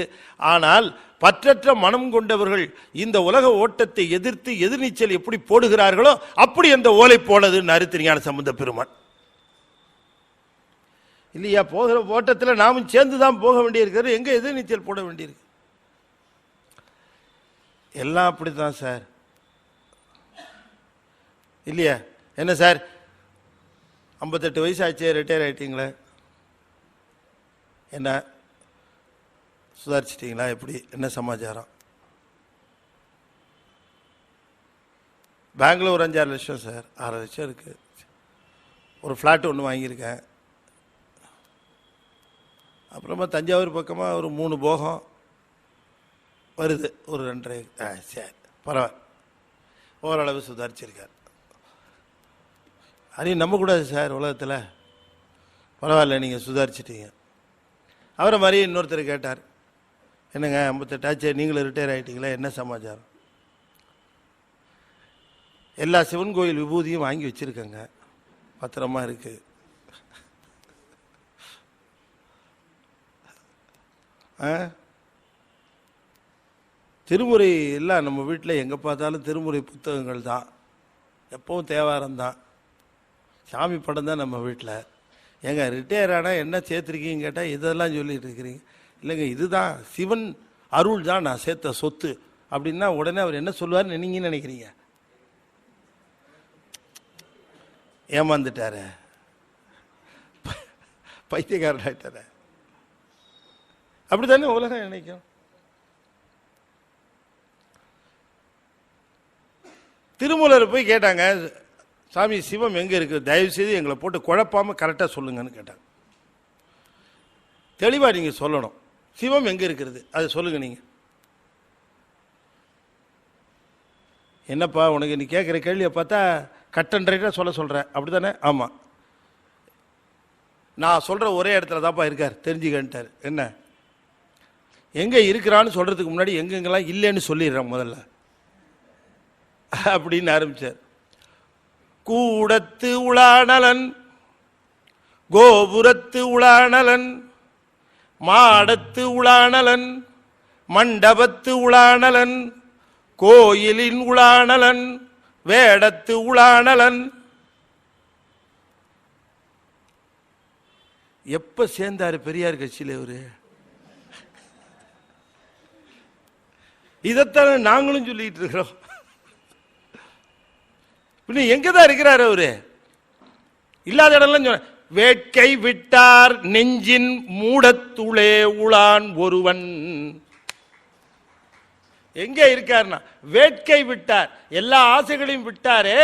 ஆனால் பற்றற்ற மனம் கொண்டவர்கள் இந்த உலக ஓட்டத்தை எதிர்த்து எதிர்நீச்சல் எப்படி போடுகிறார்களோ அப்படி அந்த ஓலை போனதுன்னாரு திருஞான சம்பந்த பெருமான். இல்லையா, போகிற ஓட்டத்தில் நாமும் சேர்ந்து தான் போக வேண்டியிருக்கிறது, எங்கே எதிர்நீச்சல் போட வேண்டியிருக்கு. எல்லாம் அப்படித்தான் சார். இல்லையா, என்ன சார் 58 வயசு ஆச்சு, ரிட்டையர் ஆகிட்டீங்களே, என்ன சுதாரிச்சிட்டிங்களா, எப்படி என்ன சமாச்சாரம்? பேங்க்ல ஒரு 5-6 லட்சம் சார், 6 லட்சம் இருக்குது. ஒரு ஃப்ளாட் ஒன்று வாங்கியிருக்கேன். அப்புறமா தஞ்சாவூர் பக்கமாக ஒரு 3 போகம் வருது, ஒரு 2.5. சரி பரவாயில்ல, ஓரளவு சுதாரிச்சிருக்கார். அதையும் நம்பக்கூடாது சார் உலகத்தில். பரவாயில்ல, நீங்கள் சுதாரிச்சிட்டீங்க. அவரை மாதிரி இன்னொருத்தர் கேட்டார், என்னங்க 58 ஆச்சு, நீங்களும் ரிட்டையர் ஆகிட்டீங்களா, என்ன சமாச்சாரம்? எல்லா சிவன் கோயில் விபூதியும் வாங்கி வச்சுருக்கேங்க, பத்திரமா இருக்கு. திருமுறை எல்லாம் நம்ம வீட்டில் எங்கே பார்த்தாலும் திருமுறை புத்தகங்கள் தான், எப்பவும் தேவாரம் தான், சாமி படம் தான் நம்ம வீட்டில். ஏங்க ரிட்டையர் ஆனால் என்ன சேர்த்துருக்கீங்க கேட்டால் இதெல்லாம் சொல்லிட்டு இருக்கிறீங்க. இல்லைங்க, இதுதான் சிவன் அருள் தான் நான் சேர்த்த சொத்து அப்படின்னா உடனே அவர் என்ன சொல்லுவார்னு நீங்கள் நினைக்கிறீங்க? ஏமாந்துட்டார, பைத்தியக்காரன் ஆயிட்டார. அப்படித்தானே உலகம் நினைக்கும். திருமூலர் போய் கேட்டாங்க, சாமி சிவம் எங்கே இருக்குது, தயவு செய்து எங்களை போட்டு குழப்பாமல் கரெக்டாக சொல்லுங்கன்னு கேட்டாங்க. தெளிவாக நீங்கள் சொல்லணும், சிவம் எங்கே இருக்கிறது அதை சொல்லுங்கள். நீங்கள் என்னப்பா உனக்கு நீ கேட்குற கேள்வியை பார்த்தா கட்டன்றைட்டாக சொல்கிறேன், அப்படி தானே? ஆமாம், நான் சொல்கிற ஒரே இடத்துல தான்ப்பா இருக்கார், தெரிஞ்சுக்கிட்டார். என்ன எங்கே இருக்கிறான்னு சொல்கிறதுக்கு முன்னாடி எங்கெங்கெல்லாம் இல்லைன்னு சொல்லிடுறேன் முதல்ல அப்படின்னு ஆரம்பித்தார். கூடத்து உளானலன், கோபுரத்து உளானலன், மாடத்து உளானலன், மண்டபத்து உளானலன், கோயிலின் உளானலன், வேடத்து உளானலன். எப்ப சேர்ந்தாரு பெரியார் கட்சியில் இவரு? இதைத்தானே நாங்களும் சொல்லிட்டு இருக்கிறோம். எங்கதான் இருக்கிறார் அவரு? இல்லாத இடம்லாம் சொன்ன, வேட்கை விட்டார் நெஞ்சின் மூடத்துளே உளான் ஒருவன். எங்க இருக்காருன்னா வேட்கை விட்டார், எல்லா ஆசைகளையும் விட்டாரே,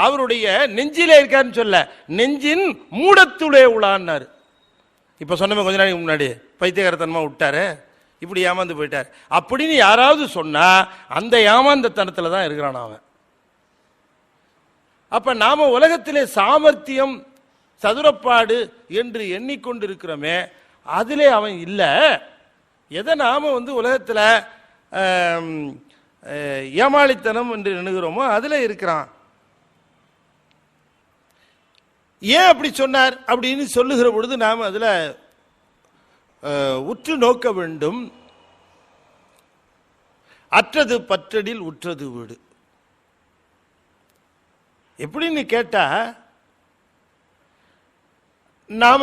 அவருடைய நெஞ்சிலே இருக்காருன்னு சொல்ல, நெஞ்சின் மூடத்துளே உளான்னாரு. இப்ப சொன்ன கொஞ்ச நாளைக்கு முன்னாடி பைத்தியகாரத்தனமா விட்டாரு, இப்படி ஏமாந்து போயிட்டார் அப்படின்னு யாராவது சொன்னா அந்த ஏமாந்தத்தனத்துல தான் இருக்கிறான் அவன். அப்ப நாம உலகத்திலே சாமர்த்தியம் சதுரப்பாடு என்று எண்ணிக்கொண்டிருக்கிறோமே, அதிலே அவன் இல்லை. எதை நாம உலகத்தில் ஏமாளித்தனம் என்று எண்ணுகிறோமோ அதில் இருக்கிறான். ஏன் அப்படி சொன்னார் அப்படின்னு சொல்லுகிற பொழுது நாம் அதில் உற்று நோக்க வேண்டும். அற்றது பற்றடில் உற்றது வீடு. எப்படின்னு கேட்டா, நாம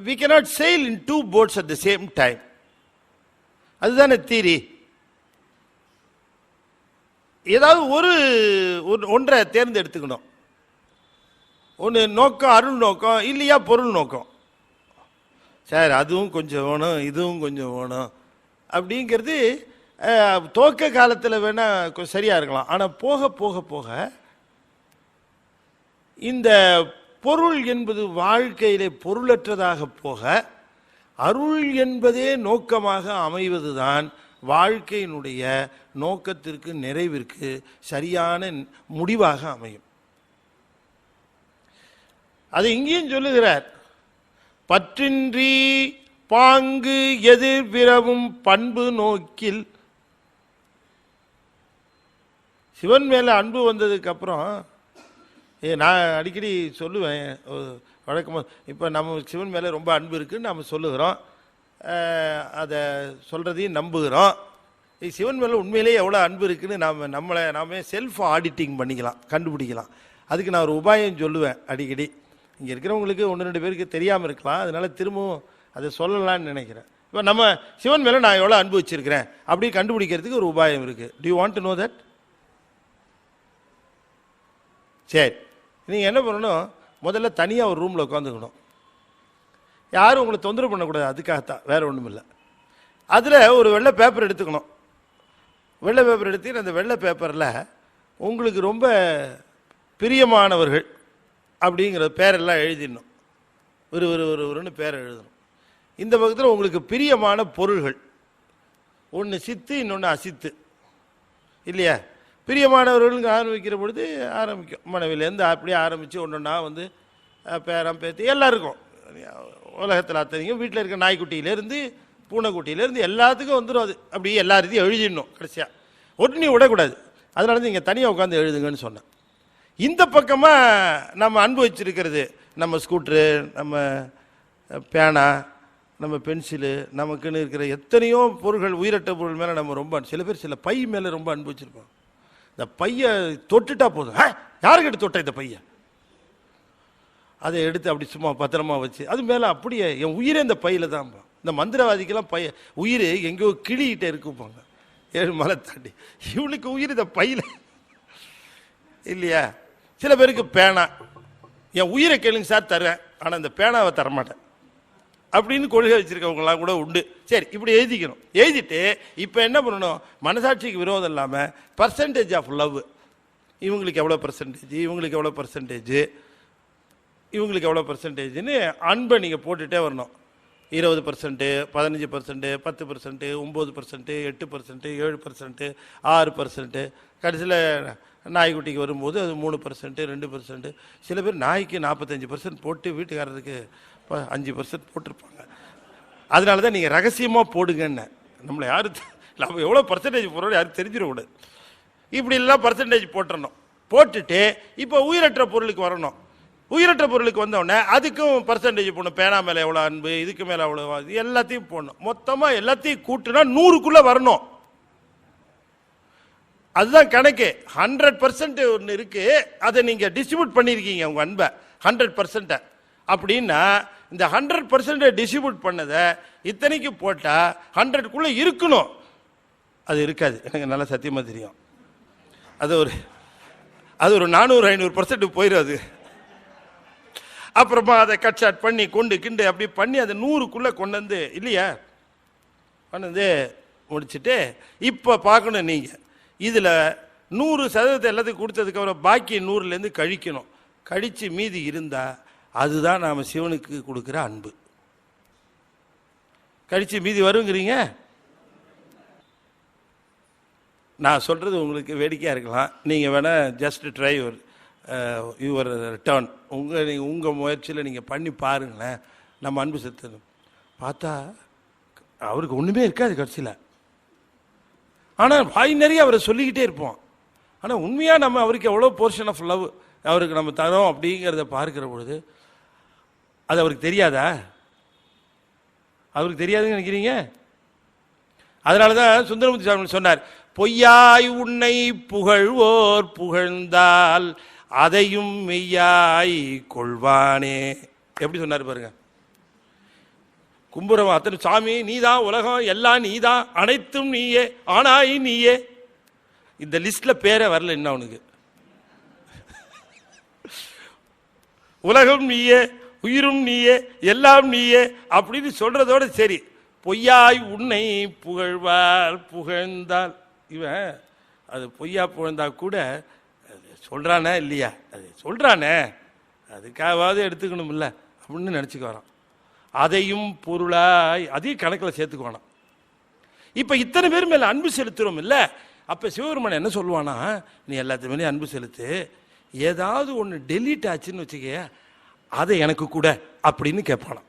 we cannot sail in 2 boats at the same time. அதுதானே தீரி. ஏதாவது ஒன்றை தேர்ந்தெடுத்துக்கணும். ஒன்று நோக்கம் அருள் நோக்கம், இல்லையா பொருள் நோக்கம். சார் அதுவும் கொஞ்சம் வேணும் இதுவும் கொஞ்சம் வேணும் அப்படிங்கிறது துவக்க காலத்தில் வேணால் சரியாக இருக்கலாம். ஆனால் போக போக போக இந்த பொருள் என்பது வாழ்க்கையிலே பொருளற்றதாக போக அருள் என்பதே நோக்கமாக அமைவதுதான் வாழ்க்கையினுடைய நோக்கத்திற்கு நிறைவிற்கு சரியான முடிவாக அமையும். அது இங்கேயும் சொல்லுகிறார், பற்றின்றி பாங்கு எதிர் விரவும் பண்பு நோக்கில். சிவன் மேல அன்பு வந்ததுக்கு அப்புறம் நான் அடிக்கடி சொல்லுவேன் வழக்கமாக, இப்போ நம்ம சிவன் மேலே ரொம்ப அன்பு இருக்குன்னு நம்ம சொல்லுகிறோம், அதை சொல்கிறதையும் நம்புகிறோம். சிவன் மேலே உண்மையிலேயே எவ்வளோ அன்பு இருக்குன்னு நாமே செல்ஃப் ஆடிட்டிங் பண்ணிக்கலாம், கண்டுபிடிக்கலாம். அதுக்கு நான் ஒரு உபாயம் சொல்லுவேன் அடிக்கடி. இங்கே இருக்கிறவங்களுக்கு 1-2 பேருக்கு தெரியாமல் இருக்கலாம், அதனால திரும்பவும் அதை சொல்லலான்னு நினைக்கிறேன். இப்போ நம்ம சிவன் மேலே நான் எவ்வளோ அன்பு வச்சுருக்கிறேன் அப்படி கண்டுபிடிக்கிறதுக்கு ஒரு உபாயம் இருக்குது. To you want to know that? சரி, நீங்கள் என்ன பண்ணணும், முதல்ல தனியாக ஒரு ரூமில் உட்காந்துக்கணும். யாரும் உங்களை தொந்தரவு பண்ணக்கூடாது, அதுக்காகத்தான், வேறு ஒன்றும் இல்லை. அதில் ஒரு வெள்ளை பேப்பர் எடுத்துக்கணும். வெள்ளை பேப்பர் எடுத்து அந்த வெள்ளை பேப்பரில் உங்களுக்கு ரொம்ப பிரியமானவர்கள் அப்படிங்கிற பேரெல்லாம் எழுதிடணும். ஒருன்னு பேரை எழுதணும். இந்த பக்கத்தில் உங்களுக்கு பிரியமான பொருள்கள், ஒன்று சித்து இன்னொன்று அசித்து இல்லையா? பிரியமானவர்களுக்கு ஆரம்பிக்கிற பொழுது ஆரம்பிக்கும், மனைவிலேருந்து அப்படியே ஆரம்பித்து ஒன்றுன்னா வந்து பேரம் பேத்தி எல்லாருக்கும், உலகத்தில் அத்தனைக்கும், வீட்டில் இருக்க நாய்க்குட்டியிலேருந்து பூனைக்குட்டியிலேருந்து எல்லாத்துக்கும் வந்துடும். அது அப்படியே எல்லா ரீதியும் எழுதிடணும். கடைசியாக ஒன்றையும் விடக்கூடாது. அதனால நீங்கள் தனியாக உட்காந்து எழுதுங்கன்னு சொன்னேன். இந்த பக்கமாக நம்ம அன்பு வச்சிருக்கிறது, நம்ம ஸ்கூட்ரு, நம்ம பேனா, நம்ம பென்சிலு, நமக்குன்னு இருக்கிற எத்தனையோ பொருள்கள், உயிரற்ற பொருள் மேலே நம்ம ரொம்ப, சில பேர் சில பை மேலே ரொம்ப அன்பு வச்சுருப்போம். இந்த பையை தொட்டுட்டா போதும், யாருக்கிட்ட தொட்ட இந்த பையை, அதை எடுத்து அப்படி சும்மா பத்திரமா வச்சு, அது மேலே அப்படியே என் உயிரே இந்த பையில் தான். இந்த மந்திரவாதிக்கெல்லாம் உயிர் எங்கேயோ கிளிகிட்ட இருக்குப்பாங்க 7 மலை தாண்டி, இவனுக்கு உயிர் இந்த பையில் இல்லையா? சில பேருக்கு பேனா, என் உயிரை கேளுங்க சார் தரேன், ஆனால் இந்த பேனாவை தரமாட்டேன் அப்படின்னு கொள்கை வச்சிருக்கவங்களாம் கூட உண்டு. சரி, இப்படி எழுதிக்கணும். எழுதிட்டு இப்போ என்ன பண்ணணும், மனசாட்சிக்கு விரோதம் இல்லாமல் பர்சன்டேஜ் ஆஃப் லவ், இவங்களுக்கு எவ்வளோ பர்சன்டேஜ், இவங்களுக்கு எவ்வளோ பர்சன்டேஜ், இவங்களுக்கு எவ்வளோ பர்சன்டேஜ்னு அன்பை நீங்கள் போட்டுகிட்டே வரணும். 20%, 15%, 10%, 9%, 8%, 7%, 6%, கடைசியில் நாய்க்குட்டிக்கு வரும்போது அது 3%, 2%. சில பேர் நாய்க்கு 45% போட்டு வீட்டுக்காரருக்கு 5% போட்டிருப்பாங்க. அதனால தான் நீங்கள் ரகசியமாக போடுங்கன்னு, நம்மளை யாரும் நம்ம எவ்வளோ பர்சன்டேஜ் போடுறோம் யாரும் தெரிஞ்சிடக்கூடாது. இப்படிலாம் பர்சன்டேஜ் போட்டுடணும். போட்டுட்டு இப்போ உயிரற்ற பொருளுக்கு வரணும். உயிரற்ற பொருளுக்கு வந்தோடனே அதுக்கும் பர்சன்டேஜ் போடணும். பேனா மேலே எவ்வளோ அன்பு, இதுக்கு மேலே எவ்வளோ, எல்லாத்தையும் போடணும். மொத்தமாக எல்லாத்தையும் கூட்டுனா 100க்குள்ளே வரணும். அதுதான் கணக்கு. 100% ஒன்று இருக்கு, அதை நீங்கள் டிஸ்ட்ரிபியூட் பண்ணியிருக்கீங்க உங்கள் அன்பை 100%. அப்படின்னா இந்த 100% டிஸ்ட்ரிபியூட் பண்ணதை இத்தனைக்கு போட்டால் 100க்குள்ளே இருக்கணும். அது இருக்காது, எனக்கு நல்லா சத்தியமாக தெரியும். அது ஒரு 400-500% போயிடும். அது அப்புறமா அதை கட் ஷாட் பண்ணி கொண்டு கிண்டு அப்படி பண்ணி அதை 100க்குள்ளே கொண்டு வந்து இல்லையா, கொண்டு வந்து முடிச்சுட்டு இப்போ பார்க்கணும் நீங்கள் இதில் 100% எல்லாத்துக்கும் கொடுத்ததுக்கப்புறம் பாக்கி 100லேருந்து கழிக்கணும். கழித்து மீதி இருந்தால் அதுதான் நாம் சிவனுக்கு கொடுக்குற அன்பு. கழித்து மீதி வருங்கிறீங்க. நான் சொல்கிறது உங்களுக்கு வேடிக்கையாக இருக்கலாம், நீங்கள் வேணால் ஜஸ்ட் ட்ரை யுவர் ரிட்டர்ன், உங்கள் முயற்சியில் நீங்கள் பண்ணி பாருங்களேன். நம்ம அன்பு செத்து பார்த்தா அவருக்கு ஒன்றுமே இருக்காது கடைசியில். ஆனால் வாய் நிறைய அவரை சொல்லிக்கிட்டே இருப்போம். ஆனால் உண்மையாக நம்ம அவருக்கு எவ்வளோ போர்ஷன் ஆஃப் லவ் அவருக்கு நம்ம தரோம் அப்படிங்கிறத பார்க்கிற பொழுது அது அவருக்கு தெரியாதா? அவருக்கு தெரியாதுன்னு நினைக்கிறீங்க? அதனால தான் சுந்தரமூர்த்தி சாமி சொன்னார், பொய்யாய் உன்னை புகழ்வோர் புகழ்ந்தால் அதையும் மெய்யாய் கொள்வானே. எப்படி சொன்னார் பாருங்க. கும்புரம் அத்தனை சாமி நீதான், உலகம் எல்லாம் நீதான், அனைத்தும் நீயே, ஆனாய் நீயே. இந்த லிஸ்ட்ல பேரே வரல இன்னும் அவனுக்கு. உலகம் நீயே, உயிரும் நீயே எல்லாம் நீயே அப்படின்னு சொல்றதோட சரி. பொய்யாய் உன்னை புகழ்வார் புகழ்ந்தால், இவன் அது பொய்யா புகழ்ந்தா கூட சொல்றானே இல்லையா, அது சொல்றானே அதுக்காவது எடுத்துக்கணும் இல்லை அப்படின்னு நினச்சிக்க வரான். அதையும் பொருளாய் அதையும் கணக்கில் சேர்த்துக்குவானா. இப்போ இத்தனை பேர் மேலே அன்பு செலுத்துறோம் இல்லை, அப்போ சிவபெருமான் என்ன சொல்லுவானா, நீ எல்லாத்து மேலேயும் அன்பு செலுத்து, ஏதாவது ஒன்று டெலீட் ஆச்சுன்னு வச்சுக்க அதை எனக்கு கூட அப்படின்னு கேட்பானா.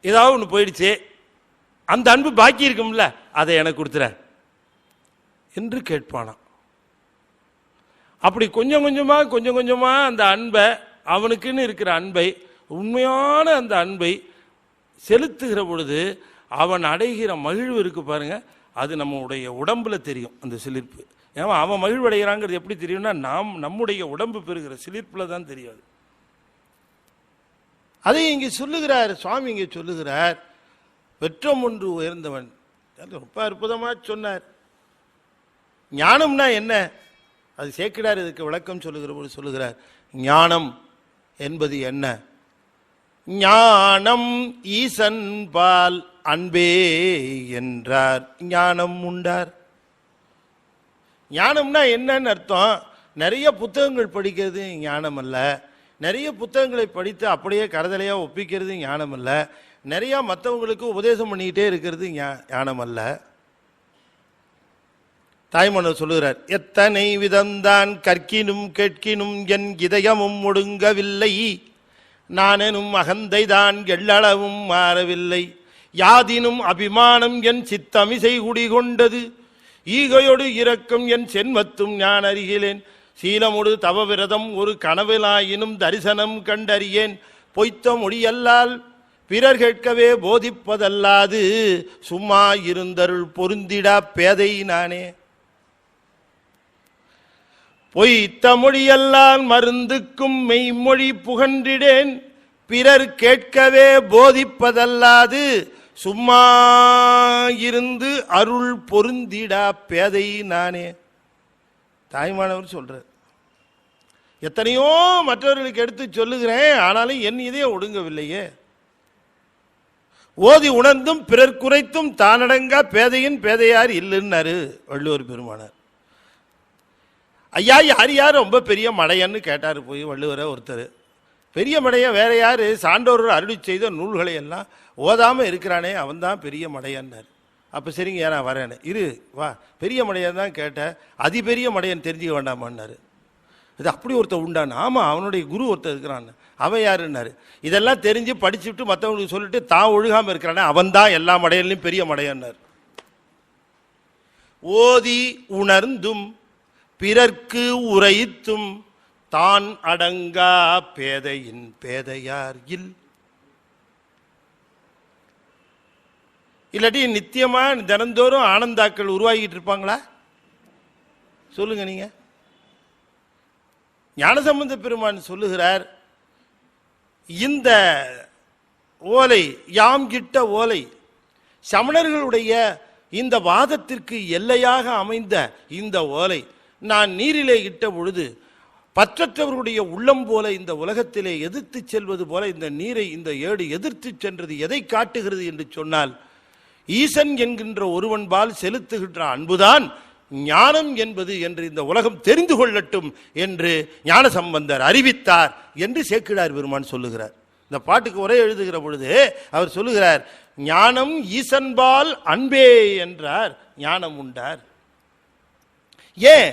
ஏதாவது ஒன்று போயிடுச்சு, அந்த அன்பு பாக்கி இருக்கும்ல, அதை எனக்கு கொடுத்துற என்று கேட்பானா. அப்படி கொஞ்சம் கொஞ்சமாக அந்த அன்பை, அவனுக்குன்னு இருக்கிற அன்பை, உண்மையான அந்த அன்பை செலுத்துகிற பொழுது அவன் அடைகிற மகிழ்வு இருக்கு பாருங்க, அது நம்முடைய உடம்புல தெரியும். அந்த சிலிர்ப்பு, ஏன்னா அவன் மகிழ்வு அடைகிறாங்கிறது எப்படி தெரியும்னா, நம்முடைய உடம்பு பெறுகிற சிலிர்ப்புல தான் தெரியாது. அதை இங்கே சொல்லுகிறார் சுவாமி, இங்கே சொல்லுகிறார், பெற்றம் ஒன்று உயர்ந்தவன். ரொம்ப அற்புதமாக சொன்னார். ஞானம்னா என்ன, அது சேக்கிடார் இதுக்கு விளக்கம் சொல்லுகிற போது சொல்லுகிறார், ஞானம் என்பது என்ன, ஞானம் ஈசன் பால் அன்பே என்றார், ஞானம் உண்டார். ஞானம்னா என்னன்னு அர்த்தம், நிறைய புத்தகங்கள் படிக்கிறது ஞானம் அல்ல, நிறைய புத்தகங்களை படித்து அப்படியே கருதலையாக ஒப்பிக்கிறது ஞானம் அல்ல, நிறையா மற்றவங்களுக்கு உபதேசம் பண்ணிக்கிட்டே இருக்கிறது ஞானம் அல்ல. தாய்மன்னர் சொல்லுகிறார், எத்தனை விதம்தான் கற்கினும் கேட்கினும் என் இதயமும் ஒடுங்கவில்லை, நானெனும் அகந்தைதான் எள்ளளவும் மாறவில்லை, யாதினும் அபிமானம் என் சித்தமிசை குடிகொண்டது, ஈகையொடு இரக்கம் என் சென்மத்தும் ஞான் அறிகிறேன், சீலமொடு தவவிரதம் ஒரு கனவிலாயினும் தரிசனம் கண்டறியேன், பொய்த்த மொழியல்லால் பிறர் கேட்கவே போதிப்பதல்லாது சும்மா இருந்தருள் பொருந்திடா பேதை நானே. பொய்த்த மொழியல்லால் மருந்துக்கும் மெய்மொழி புகன்றிடேன், பிறர் கேட்கவே போதிப்பதல்லாது சும்மா இருந்து அருள் பொருந்திடா பேதை நானே. தாய்மானவர் சொல்றார், எத்தனையோ மற்றவர்களுக்கு எடுத்து சொல்லுகிறேன், ஆனாலும் என் இதே ஒடுங்கவில்லையே. ஓதி உணர்ந்தும் பிறர் குறைத்தும் தானடங்கா பேதையின் பேதையார் இல்லைன்னாரு வள்ளுவர் பெருமானார். ஐயா யார் யார் ரொம்ப பெரிய மடையன்னு கேட்டார் போய் வள்ளுவரை ஒருத்தர். பெரிய மடைய வேற யார், சான்றோர் அருளி செய்த நூல்களை எல்லாம் ஓதாமல் இருக்கிறானே அவன்தான் பெரிய மடையன்னார். அப்போ சரிங்க நான் வரேன்னு, இரு வா, பெரிய மடையன் தான் கேட்டேன், அதிபெரிய மடையன் தெரிஞ்சுக்க வேண்டாமான்னாரு. இது அப்படி ஒருத்தர் உண்டான், ஆமாம் அவனுடைய குரு ஒருத்தர் இருக்கிறான், அவன் யாருன்னாரு. இதெல்லாம் தெரிஞ்சு படிச்சுட்டு மற்றவங்களுக்கு சொல்லிட்டு தான் ஒழுகாமல் இருக்கிறானே அவன் தான் எல்லா மடையன்லையும் பெரிய மடையன்னார். ஓதி உணர்ந்தும் பிறர்க்கு உரைத்தும் தான் அடங்கா பேதையின் பேதையார் இல். இல்லாட்டி நித்தியமா தினந்தோறும் ஆனந்தாக்கள் உருவாகிட்டு இருப்பாங்களா சொல்லுங்க நீங்க. ஞானசம்பந்த பெருமான் சொல்லுகிறார், இந்த ஓலை யாம் கிட்ட ஓலை, சமணர்களுடைய இந்த வாதத்திற்கு எல்லையாக அமைந்த இந்த ஓலை நான் நீரிலே இட்ட பொழுது பற்றற்றவர்களுடைய உள்ளம் போல இந்த உலகத்திலே எதிர்த்து செல்வது போல இந்த நீரை இந்த ஏடு எதிர்த்து சென்றது எதை காட்டுகிறது என்று சொன்னால், ஈசன் என்கின்ற ஒருவன்பால் செலுத்துகின்ற அன்புதான் ஞானம் என்பது என்று இந்த உலகம் தெரிந்து கொள்ளட்டும் என்று ஞானசம்பந்தர் அறிவித்தார் என்று சேக்கிழார் பெருமான் சொல்லுகிறார். இந்த பாட்டுக்கு உரை எழுதுகிற பொழுது அவர் சொல்லுகிறார், ஞானம் ஈசன்பால் அன்பே என்றார், ஞானம் உண்டார். ஏன்?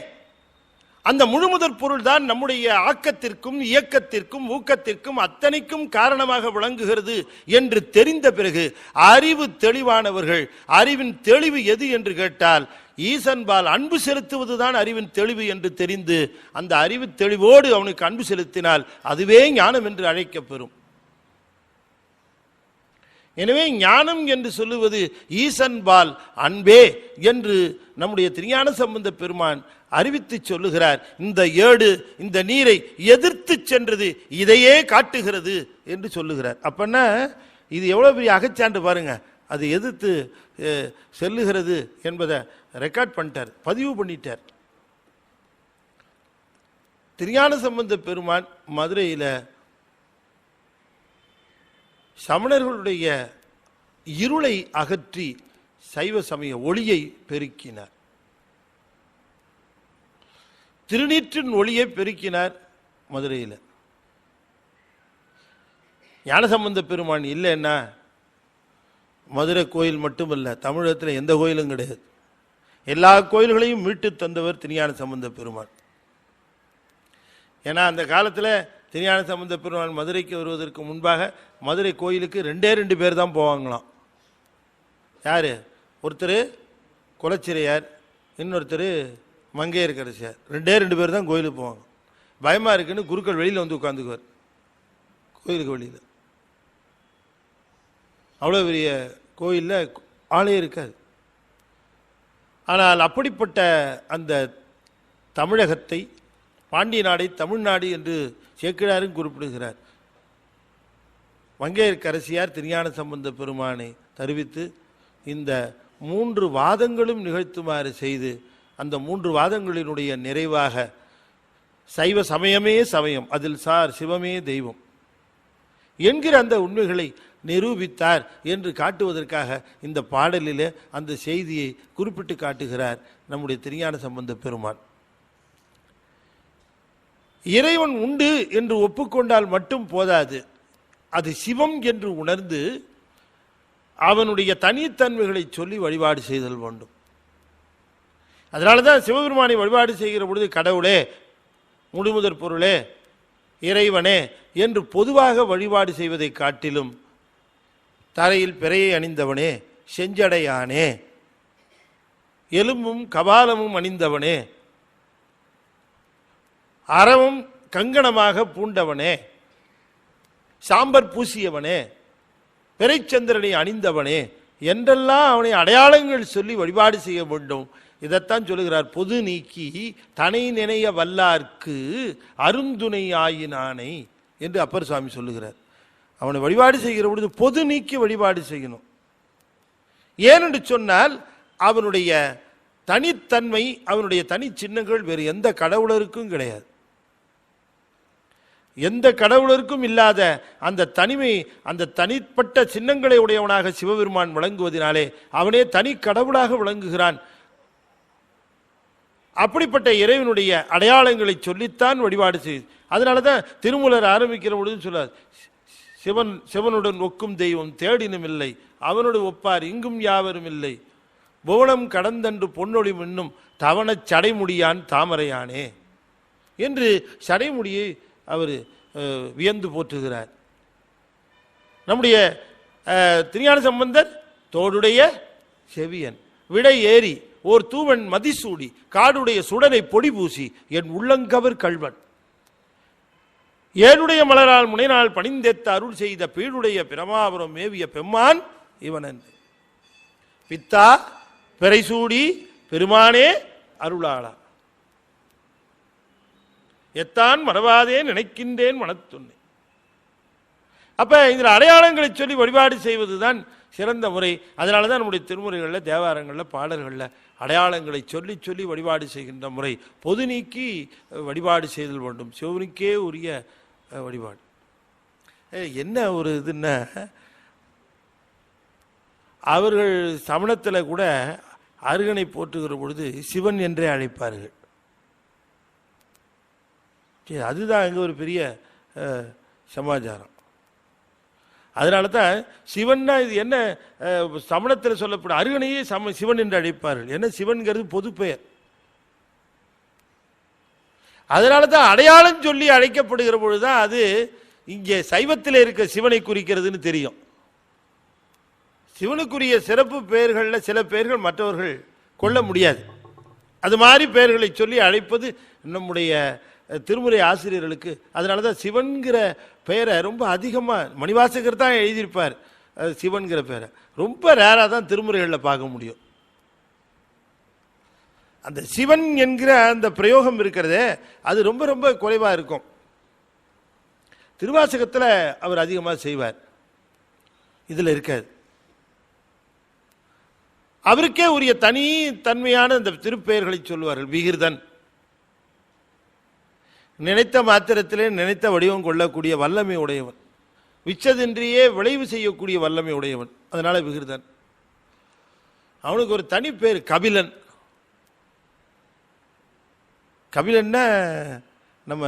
அந்த முழுமுதற் பொருள் தான் நம்முடைய ஆக்கத்திற்கும் இயக்கத்திற்கும் ஊக்கத்திற்கும் அத்தனைக்கும் காரணமாக விளங்குகிறது என்று தெரிந்த பிறகு அறிவு தெளிவானவர்கள், அறிவின் தெளிவு எது என்று கேட்டால் ஈசன்பால் அன்பு செலுத்துவதுதான் அறிவின் தெளிவு என்று தெரிந்து அந்த அறிவு தெளிவோடு அவனுக்கு அன்பு செலுத்தினால் அதுவே ஞானம் என்று அழைக்கப்பெறும். எனவே ஞானம் என்று சொல்லுவது ஈசன்பால் அன்பே என்று நம்முடைய திருஞான சம்பந்த பெருமான் அறிவித்து சொல்லுகிறார். இந்த ஏடு இந்த நீரை எதிர்த்து சென்றது இதையே காட்டுகிறது என்று சொல்லுகிறார். அப்பன்னா இது எவ்வளவு பெரிய அகச்சான்று பாருங்க. அது எதிர்த்து செல்லுகிறது என்பதை ரெக்கார்ட் பண்ணிட்டார், பதிவு பண்ணிட்டார். திருஞான சம்பந்த பெருமான் மதுரையில் சமணர்களுடைய இருளை அகற்றி சைவ சமய ஒளியை பெருக்கினார். திருநீற்றின் ஒளியை பெருக்கினார் மதுரையில். ஞானசம்பந்த பெருமான் இல்லைன்னா மதுரை கோயில் மட்டுமல்ல, தமிழகத்தில் எந்த கோயிலும் கிடையாது. எல்லா கோயில்களையும் மீட்டு தந்தவர் திருஞான சம்பந்த பெருமான். ஏன்னா அந்த காலத்தில் திருஞான சம்பந்த பெருமான் மதுரைக்கு வருவதற்கு முன்பாக மதுரை கோயிலுக்கு 2 பேர் தான் போவாங்களாம். யார்? ஒருத்தர் குலச்சிறையார், இன்னொருத்தர் மங்கையர்க்கரசியார். 2 பேர் தான் கோயிலுக்கு போவாங்க. பயமாக இருக்குன்னு குருக்கள் வெளியில் வந்து உட்காந்துக்குவார் கோயிலுக்கு வெளியில். அவ்வளோ பெரிய கோயிலில் ஆளே இருக்காது. ஆனால் அப்படிப்பட்ட அந்த தமிழகத்தை, பாண்டிய நாடை தமிழ்நாடு என்று சேக்கிழாரும் குறிப்பிடுகிறார். மங்கையர்க்கரசியார் திருஞான சம்பந்த பெருமானை தருவித்து இந்த 3 வாதங்களும் நிகழ்த்துமாறு செய்து, அந்த 3 வாதங்களினுடைய நிறைவாக சைவ சமயமே சமயம், அதில் சார் சிவமே தெய்வம் என்கிற அந்த உண்மைகளை நிரூபித்தார் என்று காட்டுவதற்காக இந்த பாடலிலே அந்த செய்தியை குறிப்பிட்டு காட்டுகிறார் நம்முடைய திருஞான சம்பந்த பெருமான். இறைவன் உண்டு என்று ஒப்புக்கொண்டால் மட்டும் போதாது, அது சிவம் என்று உணர்ந்து அவனுடைய தனித்தன்மைகளை சொல்லி வழிபாடு செய்தல் வேண்டும். அதனால தான் சிவபெருமானை வழிபாடு செய்கிற பொழுது கடவுளே, முழுமுதற் பொருளே, இறைவனே என்று பொதுவாக வழிபாடு செய்வதை காட்டிலும் தரையில் பிறையை அணிந்தவனே, செஞ்சடையானே, எலும்பும் கபாலமும் அணிந்தவனே, அறவும் கங்கணமாக பூண்டவனே, சாம்பர் பூசியவனே, பிறைச்சந்திரனை அணிந்தவனே என்றெல்லாம் அவனை அடையாளங்கள் சொல்லி வழிபாடு செய்ய வேண்டும். இதைத்தான் சொல்லுகிறார். பொது நீக்கி தனை நினைய வல்லார்க்கு அருந்துணை ஆயினானை என்று அப்பர் சுவாமி சொல்லுகிறார். அவனை வழிபாடு செய்கிற பொழுது பொது நீக்கி வழிபாடு செய்யணும். ஏனென்று சொன்னால் அவனுடைய தனித்தன்மை, அவனுடைய தனி சின்னங்கள் வேறு எந்த கடவுளருக்கும் கிடையாது. எந்த கடவுளருக்கும் இல்லாத அந்த தனிமை, அந்த தனிப்பட்ட சின்னங்களை உடையவனாக சிவபெருமான் விளங்குவதனாலே அவனே தனி கடவுளாக விளங்குகிறான். அப்படிப்பட்ட இறைவனுடைய அடையாளங்களை சொல்லித்தான் வழிபாடு செய்து. அதனால தான் திருமூலர் ஆரம்பிக்கிற பொழுது சொல்லார், சிவனுடன் ஒக்கும் தெய்வம் தேடினும் இல்லை, அவனோடு ஒப்பார் இங்கும் யாவரும் இல்லை, புவனம் கடந்தன்று பொன்னொழி மின்னும் தவணச் சடைமுடியான் தாமரையானே என்று சடைமுடியை அவர் வியந்து போற்றுகிறார். நம்முடைய திருஞான சம்பந்தர் தோடுடைய செவியன், விடை ஏறி ஓர் தூவன் மதிசூடி, காடுடைய சுடனை பொடி பூசி, என் உள்ளங்கவர் கள்வன், ஏழுடைய மலரால் முனைநாள் பணிந்தெத்த அருள் செய்த பீடுடைய பிரமாபுரம் மேவிய பெம்மான் இவன் பித்தா பிறைசூடி பெருமானே அருளாளா, எத்தான் மறவாதே நினைக்கின்றேன் மனத்துண்ணே. அப்ப இந்த அடையாளங்களை சொல்லி வழிபாடு செய்வதுதான் சிறந்த முறை. அதனால தான் நம்முடைய திருமுறைகளில், தேவாரங்களில், பாடல்களில் அடையாளங்களை சொல்லி சொல்லி வழிபாடு செய்கின்ற முறை. பொது நீக்கி வழிபாடு செய்தல் வேண்டும். சிவனுக்கே உரிய வழிபாடு. என்ன ஒரு இதுன்னா, அவர்கள் சமணத்தில் கூட அருகனை போற்றுகிற பொழுது சிவன் என்றே அழைப்பார்கள். அதுதான் அங்கே ஒரு பெரிய சமாச்சாரம். அதனால தான் சிவன்னா இது என்ன, சமணத்தில் சொல்லப்படும் அருகனையே சிவன் என்று அழைப்பார்கள். என்ன, சிவன்கிறது பொது பெயர். அதனால தான் அடையாளம் சொல்லி அழைக்கப்படுகிற பொழுதுதான் அது இங்கே சைவத்தில் இருக்க சிவனை குறிக்கிறதுன்னு தெரியும். சிவனுக்குரிய சிறப்பு பெயர்களில் சில பெயர்கள் மற்றவர்கள் கொள்ள முடியாது. அது மாதிரி பெயர்களை சொல்லி அழைப்பது நம்முடைய திருமுறை ஆசிரியர்களுக்கு. அதனால தான் சிவன்கிற பெயரை ரொம்ப அதிகமாக மணிவாசகர் தான் எழுதியிருப்பார். சிவன்கிற பெயரை ரொம்ப ரேராக தான் திருமுறைகளில் பார்க்க முடியும். அந்த சிவன் என்கிற அந்த பிரயோகம் இருக்கிறதே, அது ரொம்ப ரொம்ப குறைவாக இருக்கும். திருவாசகத்தில் அவர் அதிகமாக செய்வார், இதில் இருக்காது. அவருக்கே உரிய தனி தன்மையான அந்த திருப்பெயர்களை சொல்வார்கள். விகிர்தன், நினைத்த மாத்திரத்திலே நினைத்த வடிவம் கொள்ளக்கூடிய வல்லமை உடையவன், விச்சதின்றியே விளைவு செய்யக்கூடிய வல்லமை உடையவன். அதனால விகிருதன். அவனுக்கு ஒரு தனி பேர் கபிலன். கபிலன்னா நம்ம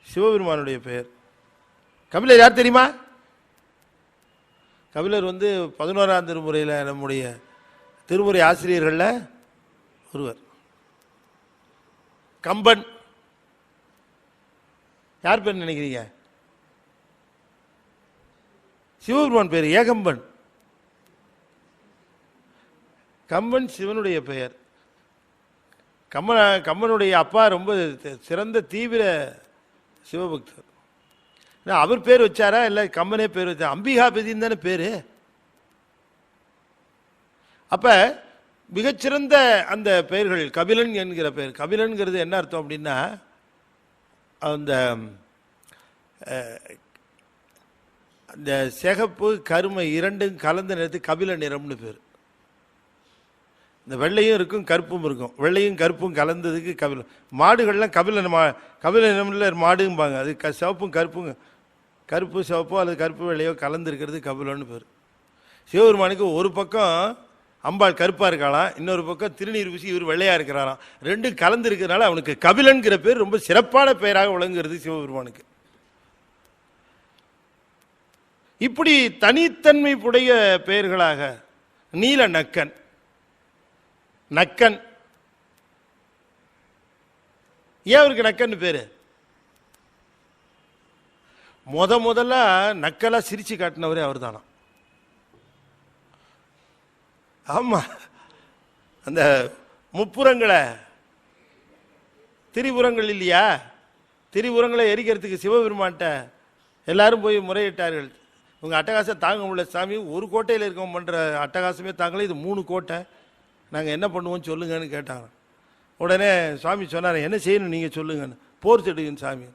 சிவபெருமானுடைய பெயர். கபிலர் யார் தெரியுமா? கபிலர் 11ஆம் திருமுறையில் நம்முடைய திருமுறை ஆசிரியர்களில் ஒருவர். கம்பன் யார் பேர் நினைக்கிறீங்க? சிவபெருமான் பேர் ஏகம்பன். கம்பன் சிவனுடைய பெயர். கம்பனுடைய அப்பா ரொம்ப சிறந்த தீவிர சிவபக்தர். அவர் பேர் வச்சாரா இல்லை கம்பனே பேர் வச்சார்? அம்பிகாபதின்னு தானே பேரு. அப்ப மிகச்சிறந்த அந்த பெயர்கள் கபிலன் என்கிற பெயர். கபிலன்கிறது என்ன அர்த்தம் அப்படின்னா, அந்த அந்த சிகப்பு கருமை இரண்டும் கலந்த நிறத்துக்கு கபில நிறம்னு பேர். இந்த வெள்ளையும் இருக்கும் கருப்பும் இருக்கும். வெள்ளையும் கருப்பும் கலந்ததுக்கு கபிலம். மாடுகள்லாம் கபில நிறம்ல மாடும்பாங்க. அது சிவப்பும் கருப்பும், கருப்பு சிவப்போ அல்லது கருப்பு வெள்ளையோ கலந்துருக்கிறது கபிலன்னு பேர். சிவபெருமானுக்கு ஒரு பக்கம் அம்பாள் கருப்பாக இருக்காளாம், இன்னொரு பக்கம் திருநீர் பூசி இவர் வெள்ளையாக இருக்கிறாராம். ரெண்டும் கலந்து இருக்கிறதுனால அவனுக்கு கபிலன்கிற பேர் ரொம்ப சிறப்பான பெயராக விளங்குகிறது சிவபெருமானுக்கு. இப்படி தனித்தன்மை உடைய பெயர்களாக நீல நக்கன். நக்கன் ஏன் அவருக்கு நக்கன் பேரு? முதல்ல நக்கலா சிரிச்சு காட்டினவரே அவர் தானா. ஆமா, அந்த முப்புறங்களை திரிபுரங்கள் இல்லையா, திரிபுரங்களை எரிக்கிறதுக்கு சிவபெருமான்ட்ட எல்லாரும் போய் முறையிட்டார்கள். உங்க அட்டகாசம் தாங்க முடியல சாமி, ஒரு கோட்டையில் இருக்கோம் பண்ற அட்டகாசமே தாங்களே, இது 3 கோட்டை, நாங்கள் என்ன பண்ணுவோம் சொல்லுங்கன்னு கேட்டாங்க. உடனே சுவாமி சொன்னார், என்ன செய்யணும் நீங்கள் சொல்லுங்கன்னு. போர் செடுங்கன்னு. சாமி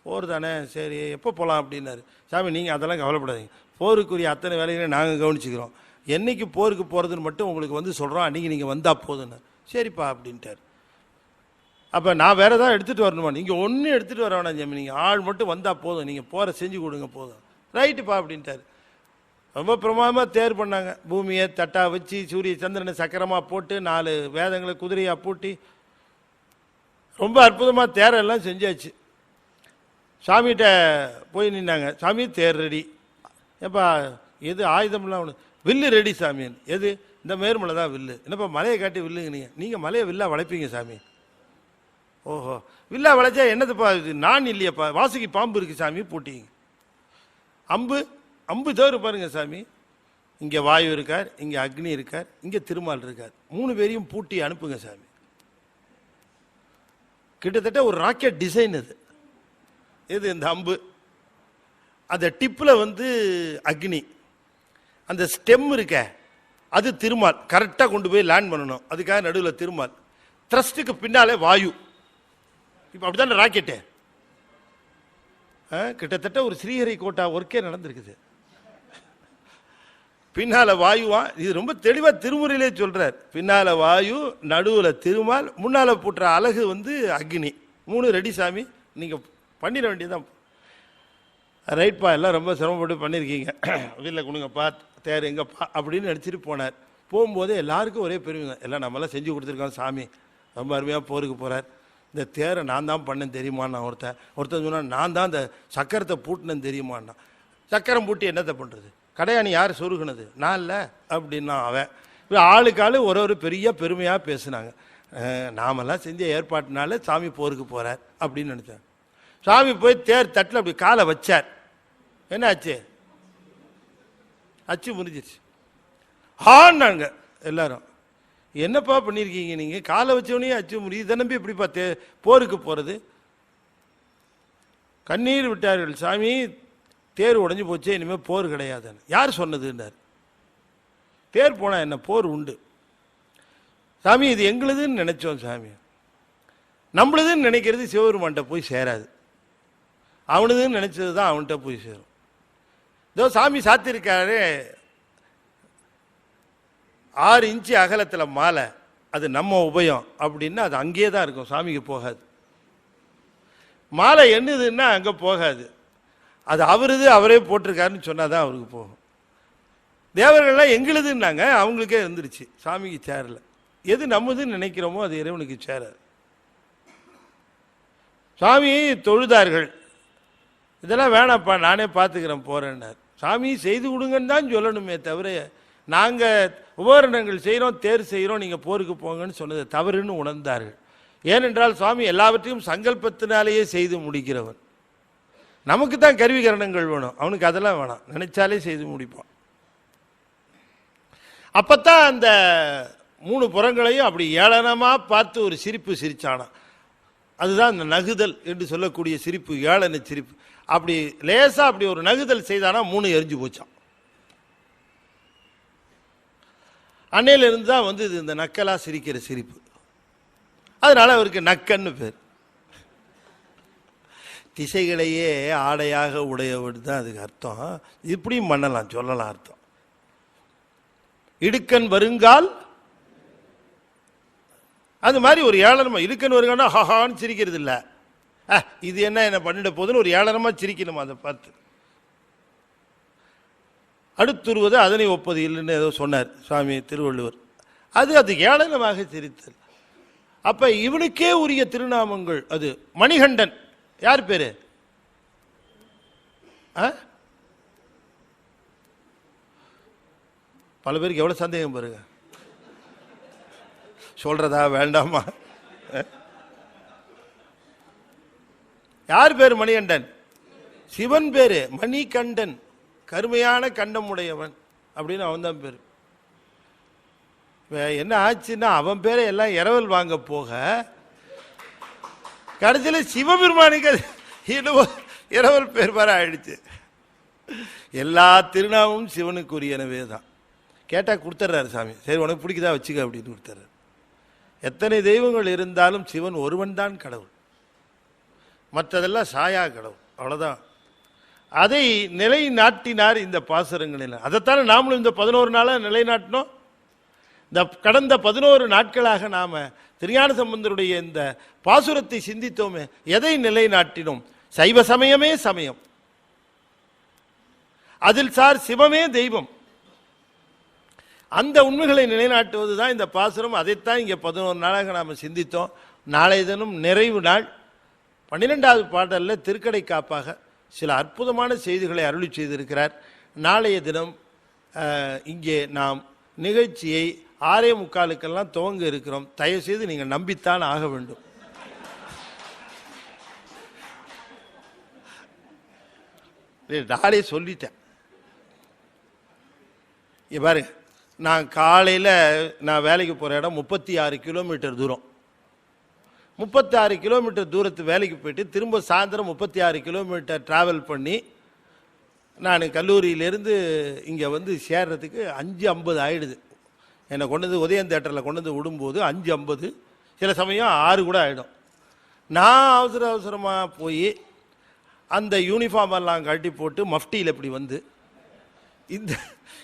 போர் தானே, சரி எப்போ போகலாம் அப்படின்னாரு. சாமி நீங்கள் அதெல்லாம் கவலைப்படாதீங்க, போருக்குரிய அத்தனை வேலைகளையும் நாங்கள் கவனிச்சுக்கிறோம், என்னைக்கு போருக்கு போகிறதுன்னு மட்டும் உங்களுக்கு சொல்கிறோம், அன்றைக்கி நீங்கள் வந்தால் போதுன்னு. சரிப்பா அப்படின்ட்டார். அப்போ நான் வேறு ஏதாவது எடுத்துகிட்டு வரணுமா? நீங்கள் ஒன்றும் எடுத்துகிட்டு வர வேணாம் சாமி, நீங்கள் ஆள் மட்டும் வந்தால் போதும், நீங்கள் போகிற செஞ்சு கொடுங்க போதும். ரைட்டுப்பா அப்படின்ட்டார். ரொம்ப பிரமாதமாக தேர் பண்ணாங்க. பூமியை தட்டா வச்சு சூரிய சந்திரனை சக்கரமாக போட்டு 4 வேதங்களை குதிரையாக பூட்டி ரொம்ப அற்புதமாக தேரெல்லாம் செஞ்சாச்சு. சாமிகிட்ட போய் நின்னாங்க. சாமி தேர் ரெடி. ஏப்பா எது ஆயுதம்லாம் ஒன்று? வில்லு ரெடி சாமின்னு. எது? இந்த மேர்மலை தான் வில்லு. என்னப்பா மலையை காட்டி வில்லுங்க நீங்கள் மலையை வில்லா வளைப்பீங்க சாமி. ஓஹோ, வில்லா வளைச்சா என்னதுப்பா இது? நான் இல்லையப்பா, வாசுகி பாம்பு இருக்கு சாமி, பூட்டிங்க. அம்பு தவிர பாருங்க சாமி, இங்கே வாயு இருக்கார், இங்கே அக்னி இருக்கார், இங்கே திருமால் இருக்கார், 3 பேரையும் பூட்டி அனுப்புங்க சாமி. கிட்டத்தட்ட ஒரு ராக்கெட் டிசைன் அது. இது இந்த அம்பு, அந்த டிப்பில் அக்னி, அந்த ஸ்டெம் இருக்க அது திருமால், கரெக்டாக கொண்டு போய் லேண்ட் பண்ணணும், அதுக்காக நடுவில் திருமால், த்ரஸ்ட்டுக்கு பின்னாலே வாயு. இப்போ அப்படித்தானே ராக்கெட்டு. கிட்டத்தட்ட ஒரு ஸ்ரீஹரிகோட்டா ஒர்க்கே நடந்திருக்குது. பின்னால வாயுவா, இது ரொம்ப தெளிவாக திருமுறையிலே சொல்றார். பின்னால வாயு, நடுவில் திருமால், முன்னால போட்டுற அழகு அக்னி. 3 ரெடி சாமி, நீங்க பண்ணிட வேண்டியதான். ரைட்பா, எல்லாம் ரொம்ப சிரமப்பட்டு பண்ணியிருக்கீங்க, வீட்டில் கொடுங்கப்பா, தேர் எங்கப்பா அப்படின்னு நினச்சிட்டு போனார். போகும்போதே எல்லாருக்கும் ஒரே பெருமைங்க, எல்லாம் நம்மளாம் செஞ்சு கொடுத்துருக்கோம், சாமி ரொம்ப அருமையாக போருக்கு போகிறார். இந்த தேரை நான் தான் பண்ணேன்னு தெரியுமான்னா ஒருத்தன் சொன்னால், நான் தான் இந்த சக்கரத்தை பூட்டினேன்னு தெரியுமான்னா. சக்கரம் பூட்டி என்னத்தை பண்ணுறது? கடையாணி யார் சொருகுனது? நான் இல்லை அப்படின்னா அவன். ஆளுக்கு ஆள் ஒரு பெரிய பெருமையாக பேசுனாங்க. நாமெல்லாம் செஞ்ச ஏற்பாட்டினால சாமி போருக்கு போகிறார் அப்படின்னு நினச்சாங்க. சாமி போய் தேர் தட்டில் அப்படி காலை வச்சார். என்ன ஆச்சு? அச்சு முறிஞ்சிருச்சு. ஆனாங்க எல்லாரும். என்னப்பா பண்ணியிருக்கீங்க நீங்கள்? காலை வச்சவனே அச்சு முறியுது, இதை நம்பி எப்படிப்பா போருக்கு போகிறது? கண்ணீர் விட்டார்கள். சாமி தேர் உடைஞ்சு போச்சு, இனிமேல் போர் கிடையாதுன்னு. யார் சொன்னதுன்னார். தேர் போனால் என்ன, போர் உண்டு சாமி, இது எங்களுதுன்னு நினைச்சோம் சாமி. நம்மளுதுன்னு நினைக்கிறது சிவபெருமான்கிட்ட போய் சேராது, அவனுதுன்னு நினைச்சது தான் அவன்கிட்ட போய் சேரும். இதோ சாமி சாத்திருக்காரு 6 இன்ச்சு அகலத்தில் மாலை, அது நம்ம உபயம் அப்படின்னா அது அங்கேயே தான் இருக்கும், சாமிக்கு போகாது. மாலை எண்ணுதுன்னா அங்கே போகாது. அது அவருது, அவரே போட்டிருக்காருன்னு சொன்னாதான் அவருக்கு போகும். தேவர்கள்லாம் எங்களுதுன்னாங்க, அவங்களுக்கே இருந்துருச்சு சாமிக்கு சேரல. எது நம்மதுன்னு நினைக்கிறோமோ அது இறைவனுக்கு சேராது. சாமியை தொழுதார்கள். இதெல்லாம் வேணாப்பா நானே பார்த்துக்கிறேன் போறேன்னார். சாமி செய்து கொடுங்கன்னு தான் சொல்லணுமே தவிர, நாங்கள் உபகரணங்கள் செய்கிறோம், தேர் செய்கிறோம், நீங்கள் போருக்கு போங்கன்னு சொன்னது தவறுன்னு உணர்ந்தார்கள். ஏனென்றால் சுவாமி எல்லாவற்றையும் சங்கல்பத்தினாலேயே செய்து முடிக்கிறவன். நமக்கு தான் கருவிகரணங்கள் வேணும், அவனுக்கு அதெல்லாம் வேணாம், நினைச்சாலே செய்து முடிப்பான். அப்பத்தான் அந்த 3 புறங்களையும் அப்படி ஏளனமாக பார்த்து ஒரு சிரிப்பு சிரிச்சானா. அதுதான் அந்த நகுதல் என்று சொல்லக்கூடிய சிரிப்பு, ஏளன சிரிப்பு. அப்படி லேசா அப்படி ஒரு நகுதல் செய்தானா 3 எரிஞ்சு போச்சான். அன்னையிலிருந்து தான் வந்து இது இந்த நக்கலா சிரிக்கிற சிரிப்பு. அதனால அவருக்கு நக்கன்னு பேர். திசைகளையே ஆடையாக உடையவர் தான் அதுக்கு அர்த்தம். இப்படியும் பண்ணலாம், சொல்லலாம் அர்த்தம். இடுக்கன் வருங்கால், அது மாதிரி ஒரு ஏளனமா இடுக்கன் வருங்கன்னா ஹஹான்னு சிரிக்கிறது இல்லை. இது என்ன பண்ணிட போதுன்னு ஒரு ஏளனமா சிரிக்கணும் அதை பார்த்து. அடுத்துருவது அதனை ஒப்பது இல்லைன்னு ஏதோ சொன்னார் சுவாமி திருவள்ளுவர். அது ஏளனமாக சிரித்தல். அப்ப இவனுக்கே உரிய திருநாமங்கள். அது மணிகண்டன். யார் பேரு? பல பேருக்கு எவ்வளவு சந்தேகம் பாருங்க. சொல்றதா வேண்டாமா? யார் பேரு மணிகண்டன்? சிவன் பேரு மணிகண்டன், கருமையான கண்டம் உடையவன் அப்படின்னு அவன் தான் பேரு. என்ன ஆச்சுன்னா அவன் பேரை எல்லாம் இரவல் வாங்க போக கடைசியில் சிவபெருமானுக்கு இரவல் பேர் வர ஆயிடுச்சு. எல்லா திருநாமும் சிவனுக்குரியனவே தான். கேட்டால் கொடுத்துட்றாரு சாமி. சரி உனக்கு பிடிக்குதா வச்சுக்க அப்படின்னு கொடுத்துட்றாரு. எத்தனை தெய்வங்கள் இருந்தாலும் சிவன் ஒருவன் தான் கடவுள், மற்றதெல்லாம் சாயா கடவுள், அவ்வளோதான். அதை நிலைநாட்டினார் இந்த பாசுரங்களில். அதைத்தானே நாமளும் இந்த 11 நாளாக நிலைநாட்டினோம். இந்த கடந்த 11 நாட்களாக நாம திருஞான சம்பந்தருடைய இந்த பாசுரத்தை சிந்தித்தோமே. எதை நிலைநாட்டினோம்? சைவ சமயமே சமயம், அதில் சார் சிவமே தெய்வம். அந்த உண்மைகளை நிலைநாட்டுவது தான் இந்த பாசுரம். அதைத்தான் இங்கே 11 நாளாக நாம் சிந்தித்தோம். நாளைய தினம் நிறைவு நாள். 12வது பாடலில் திருக்கடை காப்பாக சில அற்புதமான செய்திகளை அருளி செய்திருக்கிறார். நாளைய தினம் இங்கே நாம் நிகழ்ச்சியை 6:45 துவங்க இருக்கிறோம். தயவுசெய்து நீங்கள் நம்பித்தான் ஆக வேண்டும். நாளே சொல்லிட்டேன். பாருங்க, நான் காலையில் நான் வேலைக்கு போகிற இடம் 36 கிலோமீட்டர் தூரம். 36 கிலோமீட்டர் தூரத்து வேலைக்கு போயிட்டு திரும்ப சாயந்தரம் 36 கிலோமீட்டர் ட்ராவல் பண்ணி நான் கல்லூரியிலேருந்து இங்கே வந்து சேர்றதுக்கு 5:50 ஆகிடுது. என்னை கொண்டு வந்து உதயம் தேட்டரில் கொண்டு வந்து விடும்போது 5:50, சில சமயம் 6 கூட ஆகிடும். நான் அவசரமாக போய் அந்த யூனிஃபார்ம் எல்லாம் கழட்டி போட்டு மஃப்டியில் இப்படி வந்து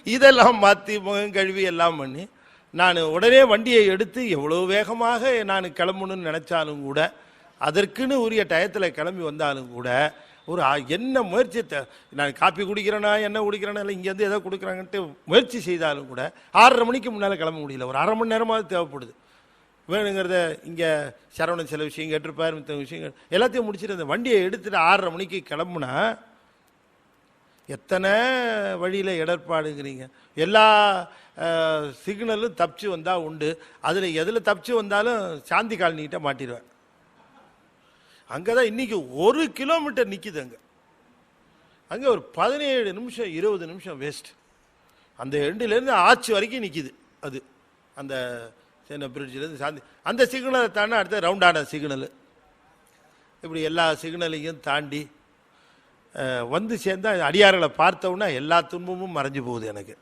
இதெல்லாம் மாற்றி முகம் கழுவி எல்லாம் பண்ணி நான் உடனே வண்டியை எடுத்து எவ்வளோ வேகமாக நான் கிளம்பணும்னு நினச்சாலும் கூட, அதற்குன்னு உரிய டயத்தில் கிளம்பி வந்தாலும் கூட, ஒரு என்ன முயற்சி, நான் காப்பி குடிக்கிறேன்னா என்ன குடிக்கிறேன்னா இல்லை இங்கேருந்து எதோ கொடுக்குறாங்கன்ட்டு முயற்சி செய்தாலும் கூட 6:30 மணிக்கு முன்னால் கிளம்ப முடியல. ஒரு 1/2 மணி நேரமாவது தேவைப்படுது. வேணுங்கிறத இங்கே சரவணன் சில விஷயம் கேட்டிருப்பார், மித்த விஷயங்கள் எல்லாத்தையும் முடிச்சுட்டு அந்த வண்டியை எடுத்துகிட்டு 6:30 மணிக்கு கிளம்புனா எத்தனை வழியில் இடர்பாடுங்கிறீங்க. எல்லா சிக்னலும் தப்பிச்சு வந்தால் உண்டு. அதில் எதில் தப்பிச்சு வந்தாலும் சாந்தி காலனிகிட்ட மாட்டிடுவேன். அங்கே தான் இன்றைக்கி 1 கிலோமீட்டர் நிற்கிது. அங்கே ஒரு 17 நிமிஷம் 20 நிமிஷம் வேஸ்ட். அந்த எண்டுலேருந்து ஆட்சி வரைக்கும் நிற்கிது. அது அந்த சென்னை பிரிட்ஜிலேருந்து சாந்தி அந்த சிக்னலை தாண்டி அடுத்த ரவுண்டான சிக்னலு. இப்படி எல்லா சிக்னலையும் தாண்டி வந்து சேர்ந்தால் அடியார்களை பார்த்தோன்னா எல்லா துன்பமும் மறைஞ்சு போகுது எனக்கு.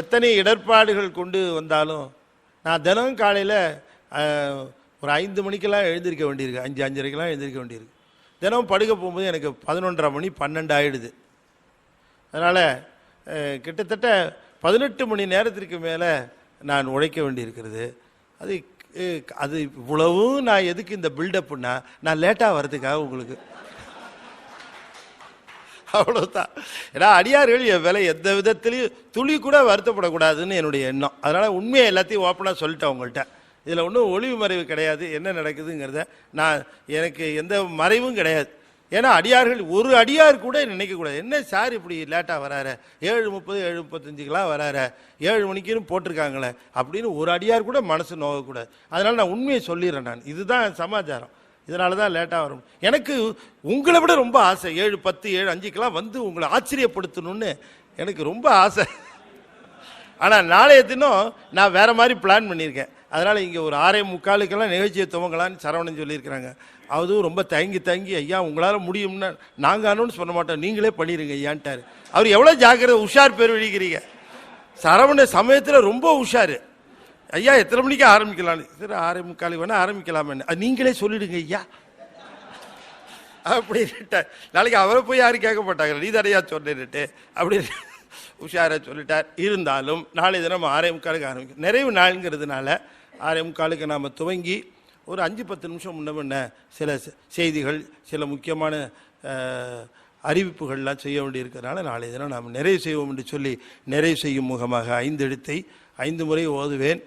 எத்தனை இடர்பாடுகள் கொண்டு வந்தாலும் நான் தினம் காலையில் ஒரு 5 மணிக்கெல்லாம் எழுந்திருக்க வேண்டியிருக்கு, 5:30 எழுந்திருக்க வேண்டியிருக்கு. தினம் படுக்க போகும்போது எனக்கு 11:30 மணி 12 ஆகிடுது. அதனால் கிட்டத்தட்ட 18 மணி நேரத்திற்கு மேலே நான் உழைக்க வேண்டியிருக்கிறது. அது அது இவ்வளவும் நான் எதுக்கு இந்த பில்டப்னா, நான் லேட்டாக வர்றதுக்காக உங்களுக்கு. அவ்வளோதான். ஏன்னா அடியார்கள் என் வேலை எந்த விதத்திலையும் துளி கூட வருத்தப்படக்கூடாதுன்னு என்னுடைய எண்ணம். அதனால் உண்மையை எல்லாத்தையும் ஓப்பனாக சொல்லிட்டேன் உங்கள்கிட்ட. இதில் ஒன்றும் ஒளிவு மறைவு கிடையாது. என்ன நடக்குதுங்கிறத எனக்கு எந்த மறைவும் கிடையாது. ஏன்னா அடியார்கள் ஒரு அடியார் கூட நினைக்கக்கூடாது, என்ன சார் இப்படி லேட்டாக வராரு, 7:30 7:35 வராரு, 7 மணிக்குன்னு போட்டிருக்காங்களே அப்படின்னு ஒரு அடியார் கூட மனசு நோகக்கூடாது. அதனால் நான் உண்மையை சொல்லிடுறேன். நான் இதுதான் சமாச்சாரம். இதனால தான் லேட்டாக வரும். எனக்கு உங்களை விட ரொம்ப ஆசை 7:10 7:05 வந்து உங்களை ஆச்சரியப்படுத்தணும்னு எனக்கு ரொம்ப ஆசை. ஆனால் நாளைய தினம் நான் வேறு மாதிரி பிளான் பண்ணியிருக்கேன். அதனால் இங்கே ஒரு 6:45 நிகழ்ச்சியை துவங்கலான்னு சரவணன் சொல்லியிருக்கிறாங்க. அதுவும் ரொம்ப தயங்கி ஐயா உங்களால் முடியும்னா நாங்கள் அனௌன்ஸ் பண்ண மாட்டோம், நீங்களே பண்ணிடுங்க ஐயான்ட்டார். அவர் எவ்வளோ ஜாக்கிரதை, உஷார் பேர் விழிக்கிறீங்க. சரவண சமயத்தில் ரொம்ப உஷார். ஐயா எத்தனை மணிக்கு ஆரம்பிக்கலான்னு. சரி 6:45 வேணா ஆரம்பிக்கலாமே, அது நீங்களே சொல்லிடுங்க ஐயா அப்படின்ட்டு. நாளைக்கு அவரை போய் யாரும் கேட்க மாட்டாங்க, நீ தடையா சொன்னிட்டு அப்படின்னு உஷாராக சொல்லிட்டார். இருந்தாலும் நாளை தினம் 6:45 ஆரம்பிக்கும். நிறைவு நாளுங்கிறதுனால 6:45 நாம் துவங்கி ஒரு 5-10 நிமிஷம் முன்ன சில செய்திகள், சில முக்கியமான அறிவிப்புகள்லாம் செய்ய வேண்டியிருக்கிறதுனால நாளை தினம் நாம் நிறைவு செய்வோம் என்று சொல்லி நிறைவு செய்யும் முகமாக 5 எழுத்தை 5 முறை ஓதுவேன்.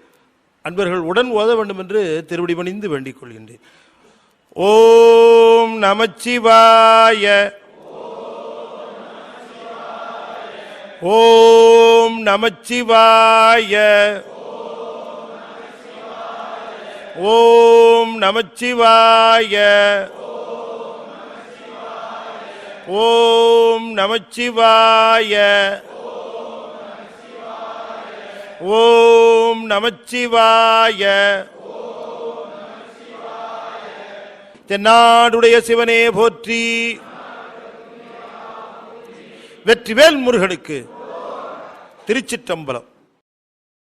அன்பர்கள் உடன் ஓத வேண்டும் என்று திருவடி பணிந்து வேண்டிக் கொள்கின்றேன். ஓம் நமச்சிவாய. ஓம் நமச்சிவாய. ஓம் நமச்சிவாய. ஓம் நமச்சிவாய. ஓம் நமச்சிவாய. தென்னாடுடைய சிவனே போற்றி. வெற்றிவேல் முருகனுக்கு. திருச்சிற்றம்பலம்.